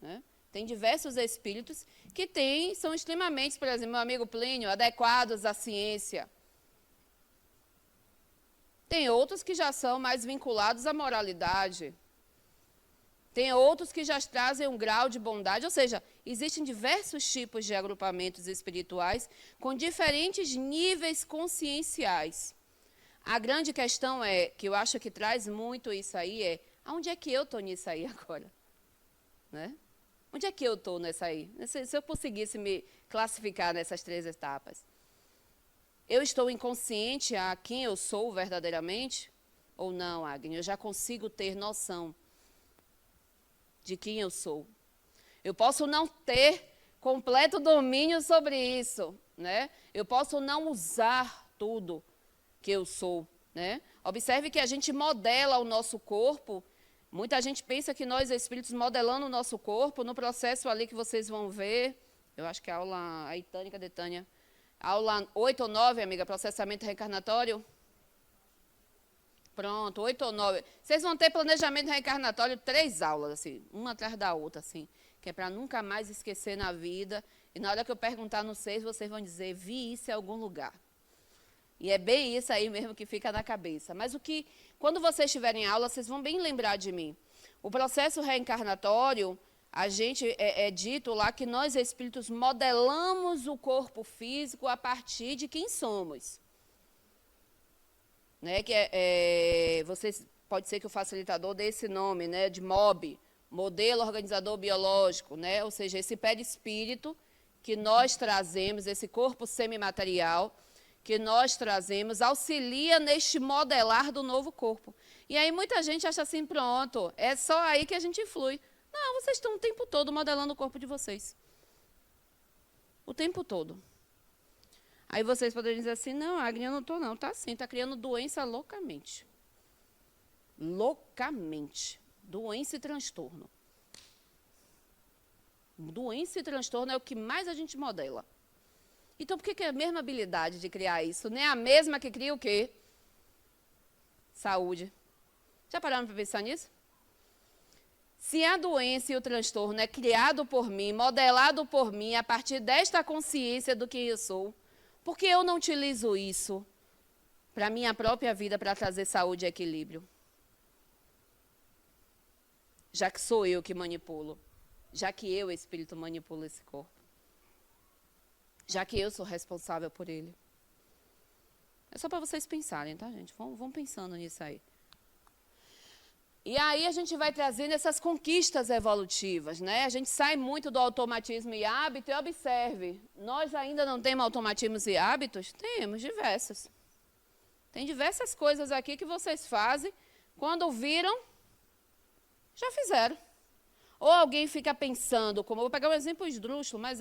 [SPEAKER 1] né? Tem diversos espíritos que são extremamente, por exemplo, meu amigo Plínio, adequados à ciência. Tem outros que já são mais vinculados à moralidade. Tem outros que já trazem um grau de bondade, ou seja, existem diversos tipos de agrupamentos espirituais com diferentes níveis conscienciais. A grande questão que eu acho que traz muito isso aí aonde é que eu estou nisso aí agora? Né? Onde é que eu estou nessa aí? Se eu conseguisse me classificar nessas 3 etapas. Eu estou inconsciente a quem eu sou verdadeiramente? Ou não, Agni? Eu já consigo ter noção de quem eu sou. Eu posso não ter completo domínio sobre isso, né? Eu posso não usar tudo que eu sou, né? Observe que a gente modela o nosso corpo. Muita gente pensa que nós, espíritos, modelando o nosso corpo, no processo ali que vocês vão ver, eu acho que é a aula, aí, Tânia, cadê Tânia? Aula 8 ou 9, amiga, processamento reencarnatório. Pronto, 8 ou 9. Vocês vão ter planejamento reencarnatório 3 aulas, assim, uma atrás da outra, assim, que é para nunca mais esquecer na vida. E na hora que eu perguntar no 6, vocês vão dizer, vi isso em algum lugar. E é bem isso aí mesmo que fica na cabeça. Mas quando vocês estiverem em aula, vocês vão bem lembrar de mim. O processo reencarnatório, a gente é dito lá que nós, espíritos, modelamos o corpo físico a partir de quem somos. Né? Pode ser que o facilitador dê esse nome, né? De MOB, modelo organizador biológico, né? Ou seja, esse perispírito que nós trazemos, esse corpo semimaterial, que nós trazemos, auxilia neste modelar do novo corpo. E aí muita gente acha assim, pronto, é só aí que a gente flui. Não, vocês estão o tempo todo modelando o corpo de vocês. O tempo todo. Aí vocês poderiam dizer assim, não, Agni, eu não estou não, está sim, está criando doença loucamente. Loucamente. Doença e transtorno. Doença e transtorno é o que mais a gente modela. Então, por que a mesma habilidade de criar isso não é a mesma que cria o quê? Saúde. Já pararam para pensar nisso? Se a doença e o transtorno é criado por mim, modelado por mim, a partir desta consciência do que eu sou, por que eu não utilizo isso para a minha própria vida, para trazer saúde e equilíbrio? Já que sou eu que manipulo, já que eu, espírito, manipulo esse corpo. Já que eu sou responsável por ele. É só para vocês pensarem, tá, gente? Vão pensando nisso aí. E aí a gente vai trazendo essas conquistas evolutivas, né? A gente sai muito do automatismo e hábito e observe, nós ainda não temos automatismos e hábitos? Temos diversos. Tem diversas coisas aqui que vocês fazem, quando viram, já fizeram. Ou alguém fica pensando, como eu vou pegar um exemplo esdrúxulo, mas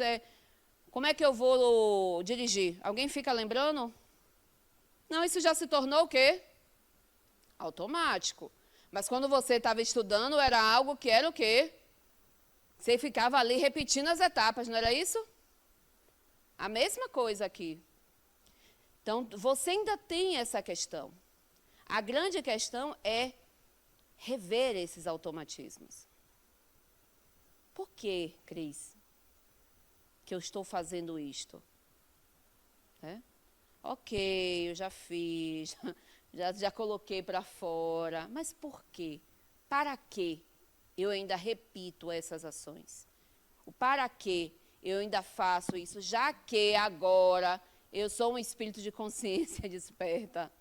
[SPEAKER 1] como é que eu vou dirigir? Alguém fica lembrando? Não, isso já se tornou o quê? Automático. Mas quando você estava estudando, era algo que era o quê? Você ficava ali repetindo as etapas, não era isso? A mesma coisa aqui. Então, você ainda tem essa questão. A grande questão é rever esses automatismos. Por que, Cris, que eu estou fazendo isto? Ok, eu já fiz, já coloquei para fora, mas por quê? Para que eu ainda repito essas ações? O para que eu ainda faço isso, já que agora eu sou um espírito de consciência desperta?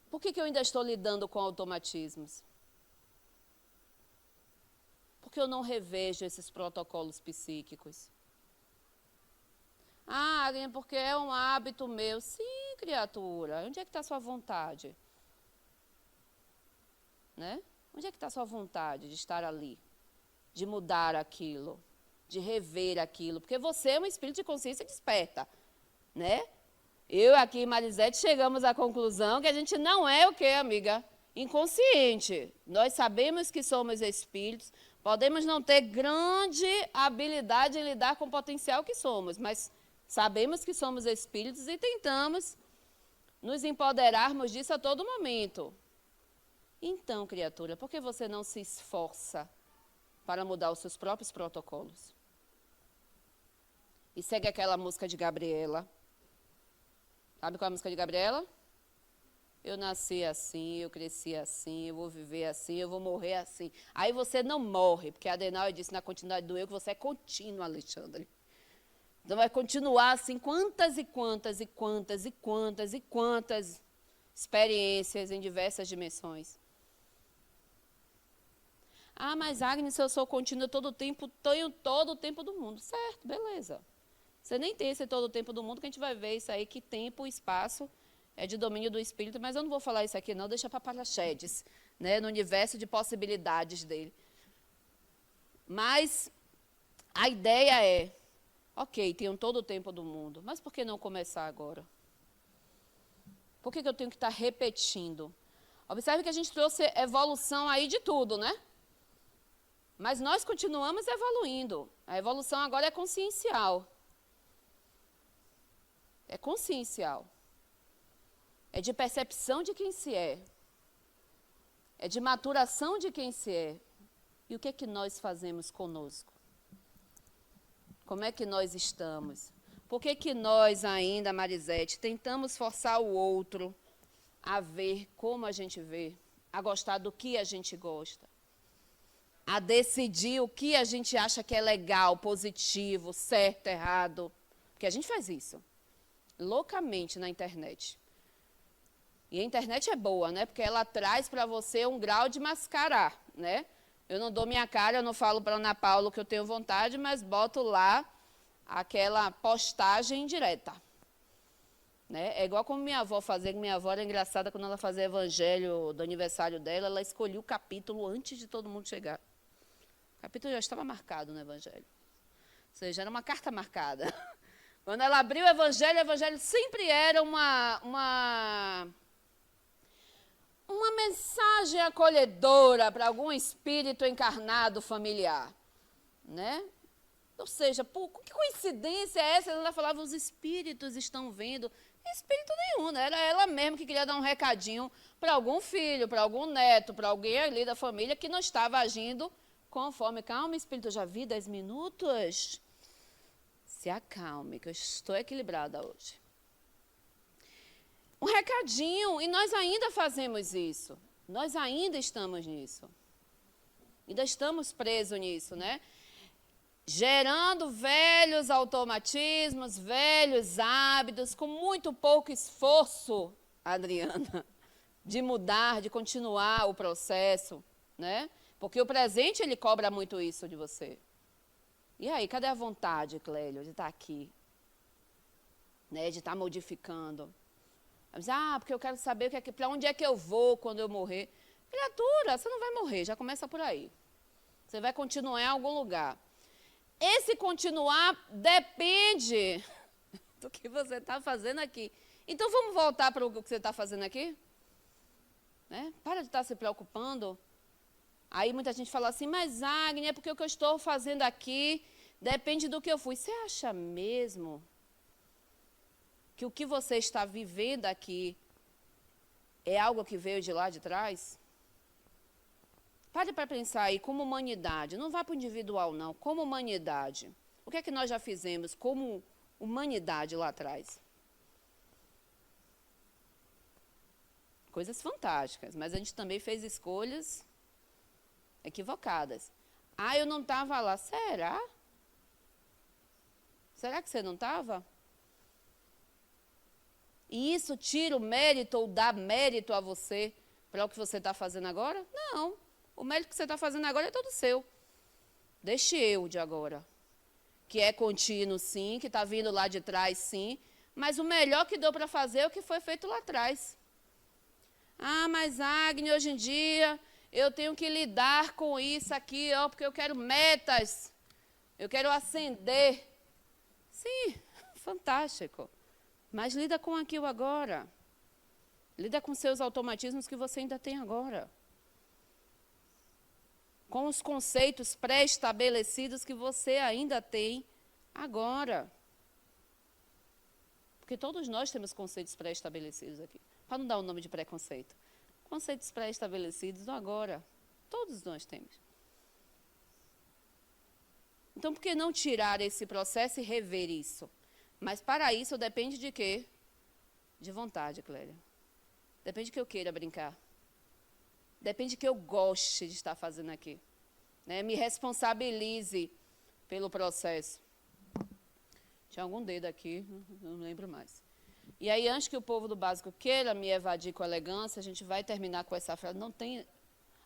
[SPEAKER 1] Por que eu ainda estou lidando com automatismos? Porque eu não revejo esses protocolos psíquicos. Ah, Agnes, porque é um hábito meu. Sim, criatura. Onde é que está a sua vontade? Né? Onde é que está a sua vontade de estar ali? De mudar aquilo? De rever aquilo? Porque você é um espírito de consciência desperta. Né? Eu aqui e Marisete chegamos à conclusão que a gente não é o quê, amiga? Inconsciente. Nós sabemos que somos espíritos, podemos não ter grande habilidade em lidar com o potencial que somos, mas sabemos que somos espíritos e tentamos nos empoderarmos disso a todo momento. Então, criatura, por que você não se esforça para mudar os seus próprios protocolos? E segue aquela música de Gabriela. Sabe qual é a música de Gabriela? Eu nasci assim, eu cresci assim, eu vou viver assim, eu vou morrer assim. Aí você não morre, porque a Adenauer disse na continuidade do eu que você é contínuo, Alexandre. Então vai continuar assim quantas e quantas e quantas e quantas e quantas experiências em diversas dimensões. Ah, mas Agnes, se eu sou contínua todo o tempo, tenho todo o tempo do mundo. Certo, beleza. Você nem tem esse todo o tempo do mundo, que a gente vai ver isso aí, que tempo e espaço é de domínio do espírito, mas eu não vou falar isso aqui não, deixa para Parachedes, né, no universo de possibilidades dele. Mas a ideia é, ok, tenho todo o tempo do mundo, mas por que não começar agora? Por que eu tenho que estar repetindo? Observe que a gente trouxe evolução aí de tudo, né? Mas nós continuamos evoluindo. A evolução agora é consciencial. É consciencial. É de percepção de quem se é. É de maturação de quem se é. E o que é que nós fazemos conosco? Como é que nós estamos? Por que nós ainda, Marisete, tentamos forçar o outro a ver como a gente vê, a gostar do que a gente gosta, a decidir o que a gente acha que é legal, positivo, certo, errado? Porque a gente faz isso loucamente na internet. E a internet é boa, né? Porque ela traz para você um grau de mascarar, né? Eu não dou minha cara, eu não falo para a Ana Paula que eu tenho vontade, mas boto lá aquela postagem direta. Né? É igual como minha avó fazia, que minha avó era engraçada quando ela fazia evangelho do aniversário dela, ela escolhia o capítulo antes de todo mundo chegar. O capítulo já estava marcado no evangelho. Ou seja, era uma carta marcada. Quando ela abriu o evangelho sempre era uma mensagem acolhedora para algum espírito encarnado familiar, né? Ou seja, que coincidência é essa? Ela falava, os espíritos estão vendo. Espírito nenhum, né? Era ela mesma que queria dar um recadinho para algum filho, para algum neto, para alguém ali da família que não estava agindo conforme. Calma, espírito, eu já vi 10 minutos. Se acalme, que eu estou equilibrada hoje. Um recadinho, e nós ainda fazemos isso. Nós ainda estamos nisso. Ainda estamos presos nisso, né? Gerando velhos automatismos, velhos hábitos, com muito pouco esforço, Adriana, de mudar, de continuar o processo, né? Porque o presente, ele cobra muito isso de você. E aí, cadê a vontade, Clélio, de estar aqui? Né? De estar modificando. Porque eu quero saber para onde é que eu vou quando eu morrer. Criatura, você não vai morrer, já começa por aí. Você vai continuar em algum lugar. Esse continuar depende do que você está fazendo aqui. Então, vamos voltar para o que você está fazendo aqui? Né? Para de estar se preocupando. Aí muita gente fala assim, mas Agnes, é porque o que eu estou fazendo aqui depende do que eu fui. Você acha mesmo que o que você está vivendo aqui é algo que veio de lá de trás? Pare para pensar aí, como humanidade, não vá para o individual não, como humanidade. O que é que nós já fizemos como humanidade lá atrás? Coisas fantásticas, mas a gente também fez escolhas equivocadas. Eu não estava lá. Será? Será que você não estava? E isso tira o mérito ou dá mérito a você para o que você está fazendo agora? Não. O mérito que você está fazendo agora é todo seu. Deixe eu de agora. Que é contínuo, sim, que está vindo lá de trás, sim. Mas o melhor que deu para fazer é o que foi feito lá atrás. Mas Agnes, hoje em dia, eu tenho que lidar com isso aqui, porque eu quero metas. Eu quero ascender. Sim, fantástico. Mas lida com aqui o agora. Lida com seus automatismos que você ainda tem agora. Com os conceitos pré-estabelecidos que você ainda tem agora. Porque todos nós temos conceitos pré-estabelecidos aqui. Para não dar o nome de preconceito. Conceitos pré-estabelecidos do agora. Todos nós temos. Então, por que não tirar esse processo e rever isso? Mas para isso depende de quê? De vontade, Clélia. Depende que eu queira brincar. Depende que eu goste de estar fazendo aqui. Né? Me responsabilize pelo processo. Tinha algum dedo aqui, não lembro mais. E aí, antes que o povo do básico queira me evadir com elegância, a gente vai terminar com essa frase. Não tem...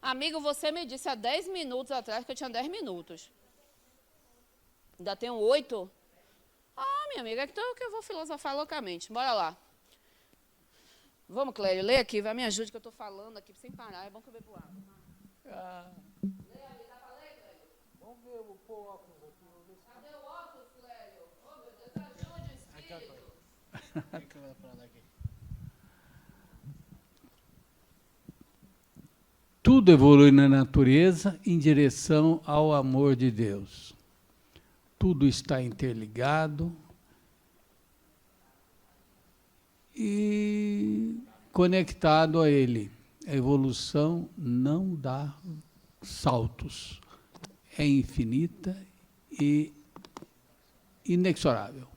[SPEAKER 1] Amigo, você me disse há 10 minutos atrás que eu tinha 10 minutos. Ainda tenho 8? Minha amiga, então que eu vou filosofar loucamente. Bora lá. Vamos, Clélio, lê aqui, vai me ajude que eu estou falando aqui sem parar. É bom que eu bebo água. Lê ali, dá para ler, Clélio? Vamos ver, vou pôr o óculos aqui. Cadê o óculos, Clélio? Oh, meu Deus, ajude o espírito.
[SPEAKER 3] Tudo evolui na natureza em direção ao amor de Deus. Tudo está interligado e conectado a Ele. A evolução não dá saltos. É infinita e inexorável.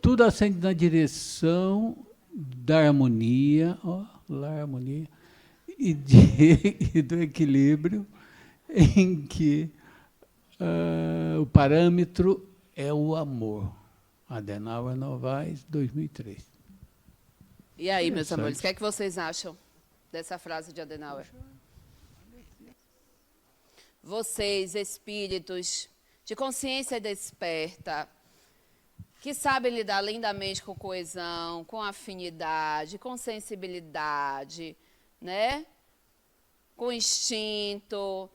[SPEAKER 3] Tudo ascende na direção da harmonia, harmonia e do equilíbrio, em que o parâmetro é o amor. Adenauer Novaes, 2003.
[SPEAKER 1] E aí, meus amores, o que é que vocês acham dessa frase de Adenauer? Vocês, espíritos de consciência desperta, que sabem lidar lindamente com coesão, com afinidade, com sensibilidade, né? Com instinto.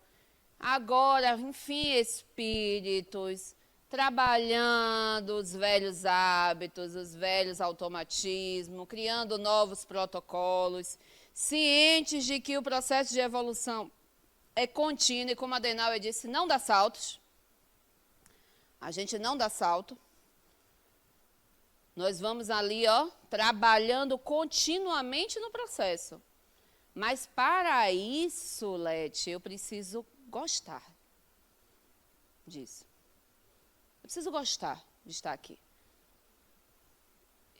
[SPEAKER 1] Agora, enfim, espíritos trabalhando os velhos hábitos, os velhos automatismos, criando novos protocolos, cientes de que o processo de evolução é contínuo e, como a Adenauer disse, não dá saltos. A gente não dá salto. Nós vamos ali, trabalhando continuamente no processo. Mas para isso, Lete, eu preciso gostar disso. Eu preciso gostar de estar aqui.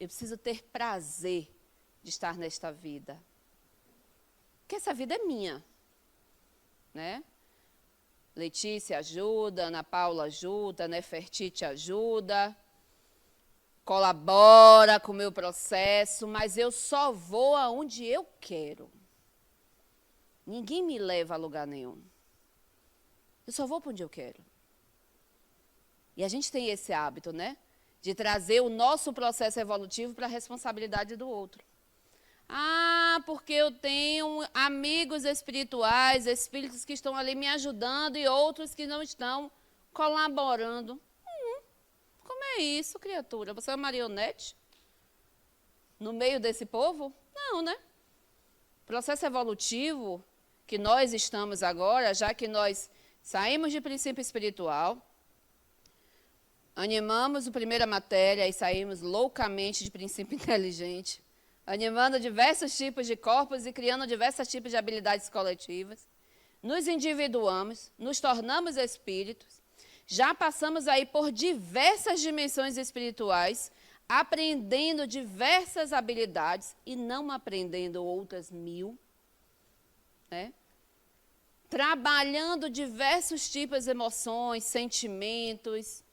[SPEAKER 1] Eu preciso ter prazer de estar nesta vida. Porque essa vida é minha, né? Letícia ajuda, Ana Paula ajuda, Nefertiti ajuda. colabora com o meu processo, mas eu só vou aonde eu quero. Ninguém me leva a lugar nenhum. Eu só vou para onde eu quero. E a gente tem esse hábito, né? De trazer o nosso processo evolutivo para a responsabilidade do outro. Ah, porque eu tenho amigos espirituais, espíritos que estão ali me ajudando e outros que não estão colaborando. Como é isso, criatura? Você é uma marionete? No meio desse povo? Não, né? Processo evolutivo que nós estamos agora, já que nós saímos de princípio espiritual, animamos a primeira matéria e saímos loucamente de princípio inteligente, animando diversos tipos de corpos e criando diversos tipos de habilidades coletivas, nos individuamos, nos tornamos espíritos, já passamos aí por diversas dimensões espirituais, aprendendo diversas habilidades e não aprendendo outras 1000, né? Trabalhando diversos tipos de emoções, sentimentos.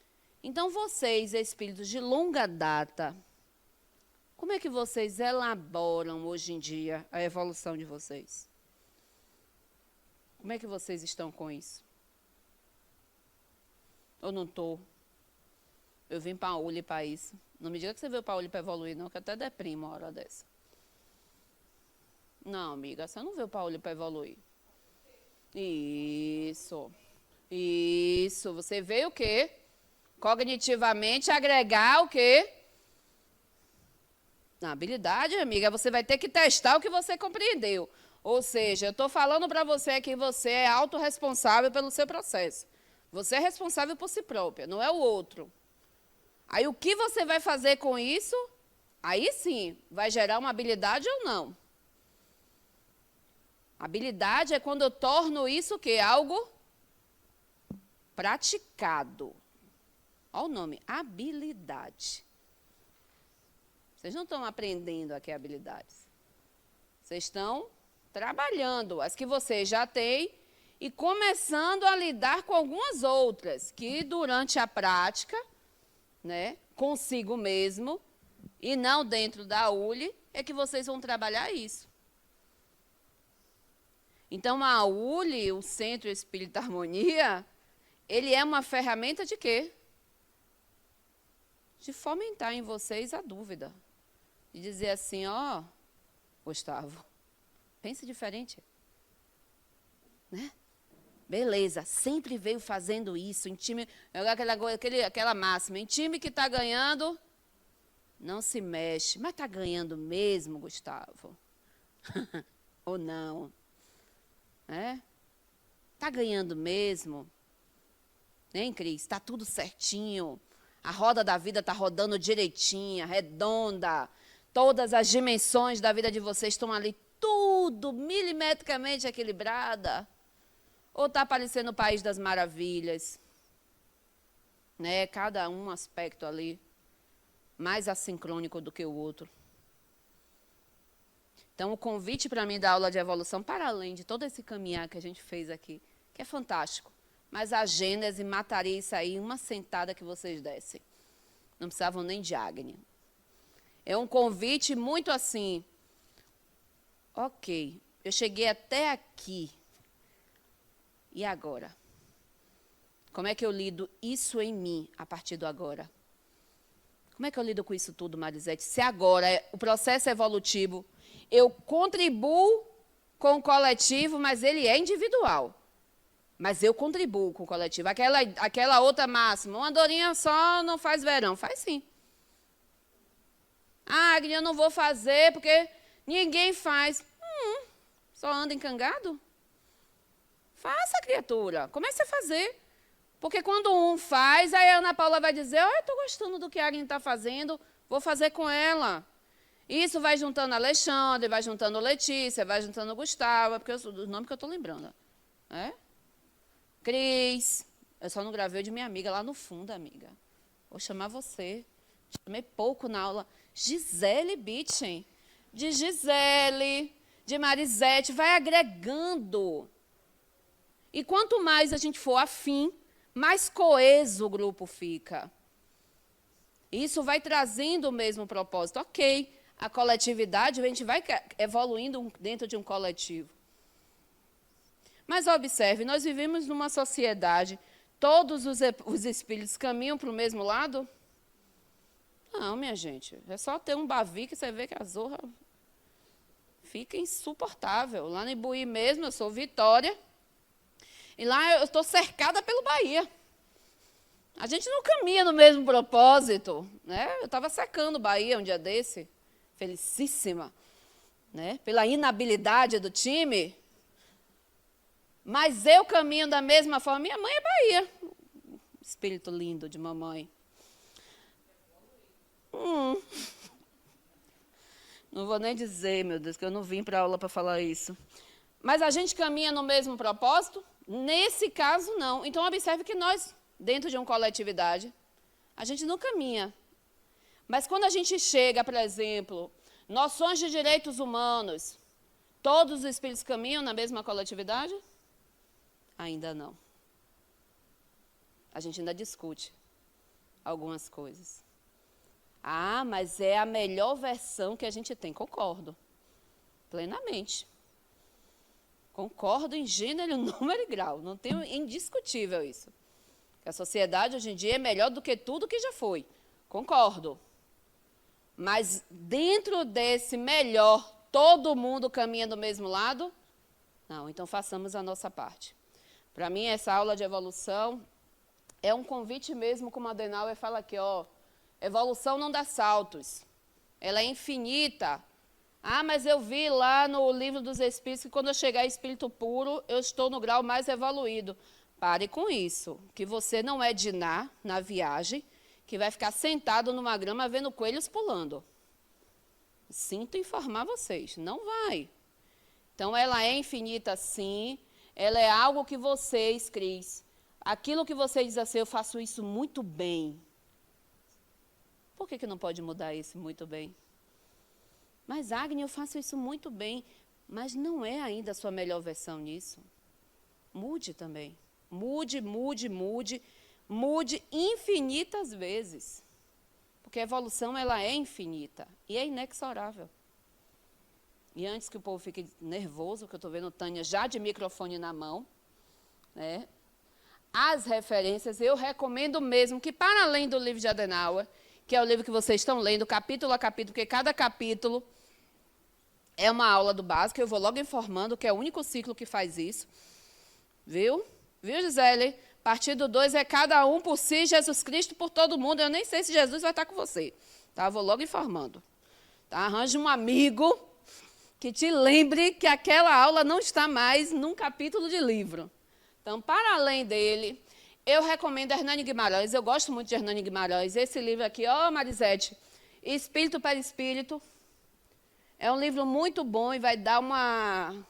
[SPEAKER 1] Então, vocês, espíritos de longa data, como é que vocês elaboram hoje em dia a evolução de vocês? Como é que vocês estão com isso? Eu não estou. Eu vim para a ULI para isso. Não me diga que você veio para a ULI para evoluir, não, que eu até deprimo uma hora dessa. Não, amiga, você não veio para a ULI para evoluir. Isso. Isso. Você veio o quê? Cognitivamente agregar o quê? Na habilidade, amiga, você vai ter que testar o que você compreendeu. Ou seja, eu estou falando para você que você é autorresponsável pelo seu processo. Você é responsável por si própria, não é o outro. Aí o que você vai fazer com isso? Aí sim, vai gerar uma habilidade ou não. Habilidade é quando eu torno isso o quê? Algo praticado. Olha o nome, habilidade. Vocês não estão aprendendo aqui habilidades. Vocês estão trabalhando as que vocês já têm e começando a lidar com algumas outras que durante a prática, né, consigo mesmo e não dentro da ULI, é que vocês vão trabalhar isso. Então, a ULI, o Centro Espírita Harmonia, ele é uma ferramenta de quê? De fomentar em vocês a dúvida. De dizer assim, ó, Gustavo, pense diferente. Né? Beleza, sempre veio fazendo isso, em time, aquela máxima, em time que está ganhando, não se mexe. Mas está ganhando mesmo, Gustavo? Ou não? Está ganhando mesmo? Hein, Cris? Está tudo certinho. A roda da vida está rodando direitinha, redonda. Todas as dimensões da vida de vocês estão ali, tudo milimetricamente equilibrada. Ou está parecendo o País das Maravilhas? Né? Cada um aspecto ali mais assincrônico do que o outro. Então, o convite para mim da aula de evolução, para além de todo esse caminhar que a gente fez aqui, que é fantástico, mas a Gênese mataria isso aí em uma sentada que vocês dessem. Não precisavam nem de Agni. É um convite muito assim, ok, eu cheguei até aqui, e agora? Como é que eu lido isso em mim a partir do agora? Como é que eu lido com isso tudo, Marisete? Se agora o processo evolutivo, eu contribuo com o coletivo, mas ele é individual. Mas eu contribuo com o coletivo. Aquela outra máxima, uma andorinha só não faz verão. Faz sim. Ah, Agni, eu não vou fazer porque ninguém faz. Só anda encangado? Faça, criatura. Comece a fazer. Porque quando um faz, aí a Ana Paula vai dizer, eu estou gostando do que a Agni está fazendo, vou fazer com ela. Isso vai juntando a Alexandre, vai juntando a Letícia, vai juntando o Gustavo, porque os nomes que eu estou lembrando. Cris, eu só não gravei de minha amiga lá no fundo, amiga. Vou chamar você. Chamei pouco na aula. Gisele Bitchen. De Gisele, de Marisete, vai agregando. E quanto mais a gente for afim, mais coeso o grupo fica. Isso vai trazendo o mesmo propósito. Ok, a coletividade, a gente vai evoluindo dentro de um coletivo. Mas observe, nós vivemos numa sociedade, todos os espíritos caminham para o mesmo lado? Não, minha gente, é só ter um bavi que você vê que a zorra fica insuportável. Lá no Ibuí mesmo, eu sou Vitória, e lá eu estou cercada pelo Bahia. A gente não caminha no mesmo propósito, né? Eu estava secando o Bahia um dia desse, felicíssima, né? Pela inabilidade do time. Mas eu caminho da mesma forma. Minha mãe é Bahia. Espírito lindo de mamãe. Não vou nem dizer, meu Deus, que eu não vim para a aula para falar isso. Mas a gente caminha no mesmo propósito? Nesse caso, não. Então, observe que nós, dentro de uma coletividade, a gente não caminha. Mas quando a gente chega, por exemplo, noções de direitos humanos, todos os espíritos caminham na mesma coletividade? Ainda não. A gente ainda discute algumas coisas. Ah, mas é a melhor versão que a gente tem. Concordo. Plenamente. Concordo em gênero, número e grau. Não tem indiscutível isso. Que a sociedade hoje em dia é melhor do que tudo que já foi. Concordo. Mas dentro desse melhor, todo mundo caminha do mesmo lado? Não, então façamos a nossa parte. Para mim, essa aula de evolução é um convite mesmo, como a Adenauer fala aqui, ó, evolução não dá saltos, ela é infinita. Ah, mas eu vi lá no Livro dos Espíritos que quando eu chegar em espírito puro, eu estou no grau mais evoluído. Pare com isso, que você não é Diná na viagem, que vai ficar sentado numa grama vendo coelhos pulando. Sinto informar vocês, não vai. Então, ela é infinita, sim. Ela é algo que vocês, Cris, aquilo que você diz assim, eu faço isso muito bem. Por que não pode mudar isso muito bem? Mas, Agni, eu faço isso muito bem, mas não é ainda a sua melhor versão nisso. Mude também. Mude, mude, mude. Mude infinitas vezes. Porque a evolução, ela é infinita e é inexorável. E antes que o povo fique nervoso, que eu estou vendo Tânia já de microfone na mão, né? As referências, eu recomendo mesmo que, para além do livro de Adenauer, que é o livro que vocês estão lendo, capítulo a capítulo, porque cada capítulo é uma aula do básico, eu vou logo informando que é o único ciclo que faz isso. Viu? Viu, Gisele? Partido 2 é cada um por si, Jesus Cristo por todo mundo. Eu nem sei se Jesus vai estar com você. Tá? Eu vou logo informando. Tá? Arranje um amigo que te lembre que aquela aula não está mais num capítulo de livro. Então, para além dele, eu recomendo Hernani Guimarães. Eu gosto muito de Hernani Guimarães. Esse livro aqui, ó, Marisete, Espírito para Espírito. É um livro muito bom e vai dar um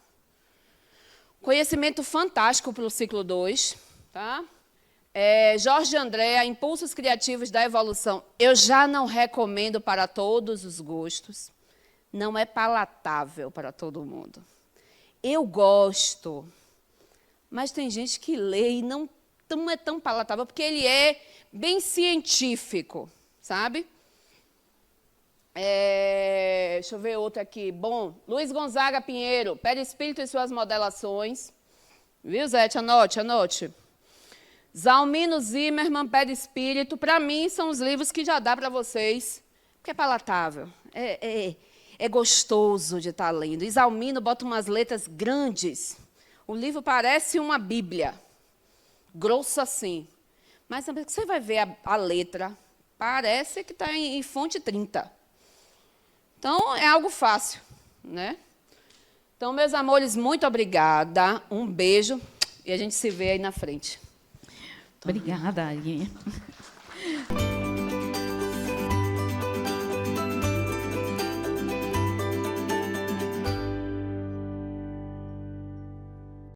[SPEAKER 1] conhecimento fantástico para o ciclo 2. Tá? Jorge André, Impulsos Criativos da Evolução. Eu já não recomendo para todos os gostos. Não é palatável para todo mundo. Eu gosto, mas tem gente que lê e não é tão palatável, porque ele é bem científico, sabe? Deixa eu ver outro aqui. Bom, Luiz Gonzaga Pinheiro, Perispírito e suas modelações. Viu, Zete? Anote, anote. Zalmino Zimmermann, Perispírito. Para mim, são os livros que já dá para vocês, porque é palatável. É gostoso de estar lendo. Isalmino bota umas letras grandes. O livro parece uma Bíblia. Grosso assim. Mas você vai ver a letra, parece que está em fonte 30. Então, é algo fácil, né? Então, meus amores, muito obrigada. Um beijo e a gente se vê aí na frente.
[SPEAKER 5] Obrigada, Agni.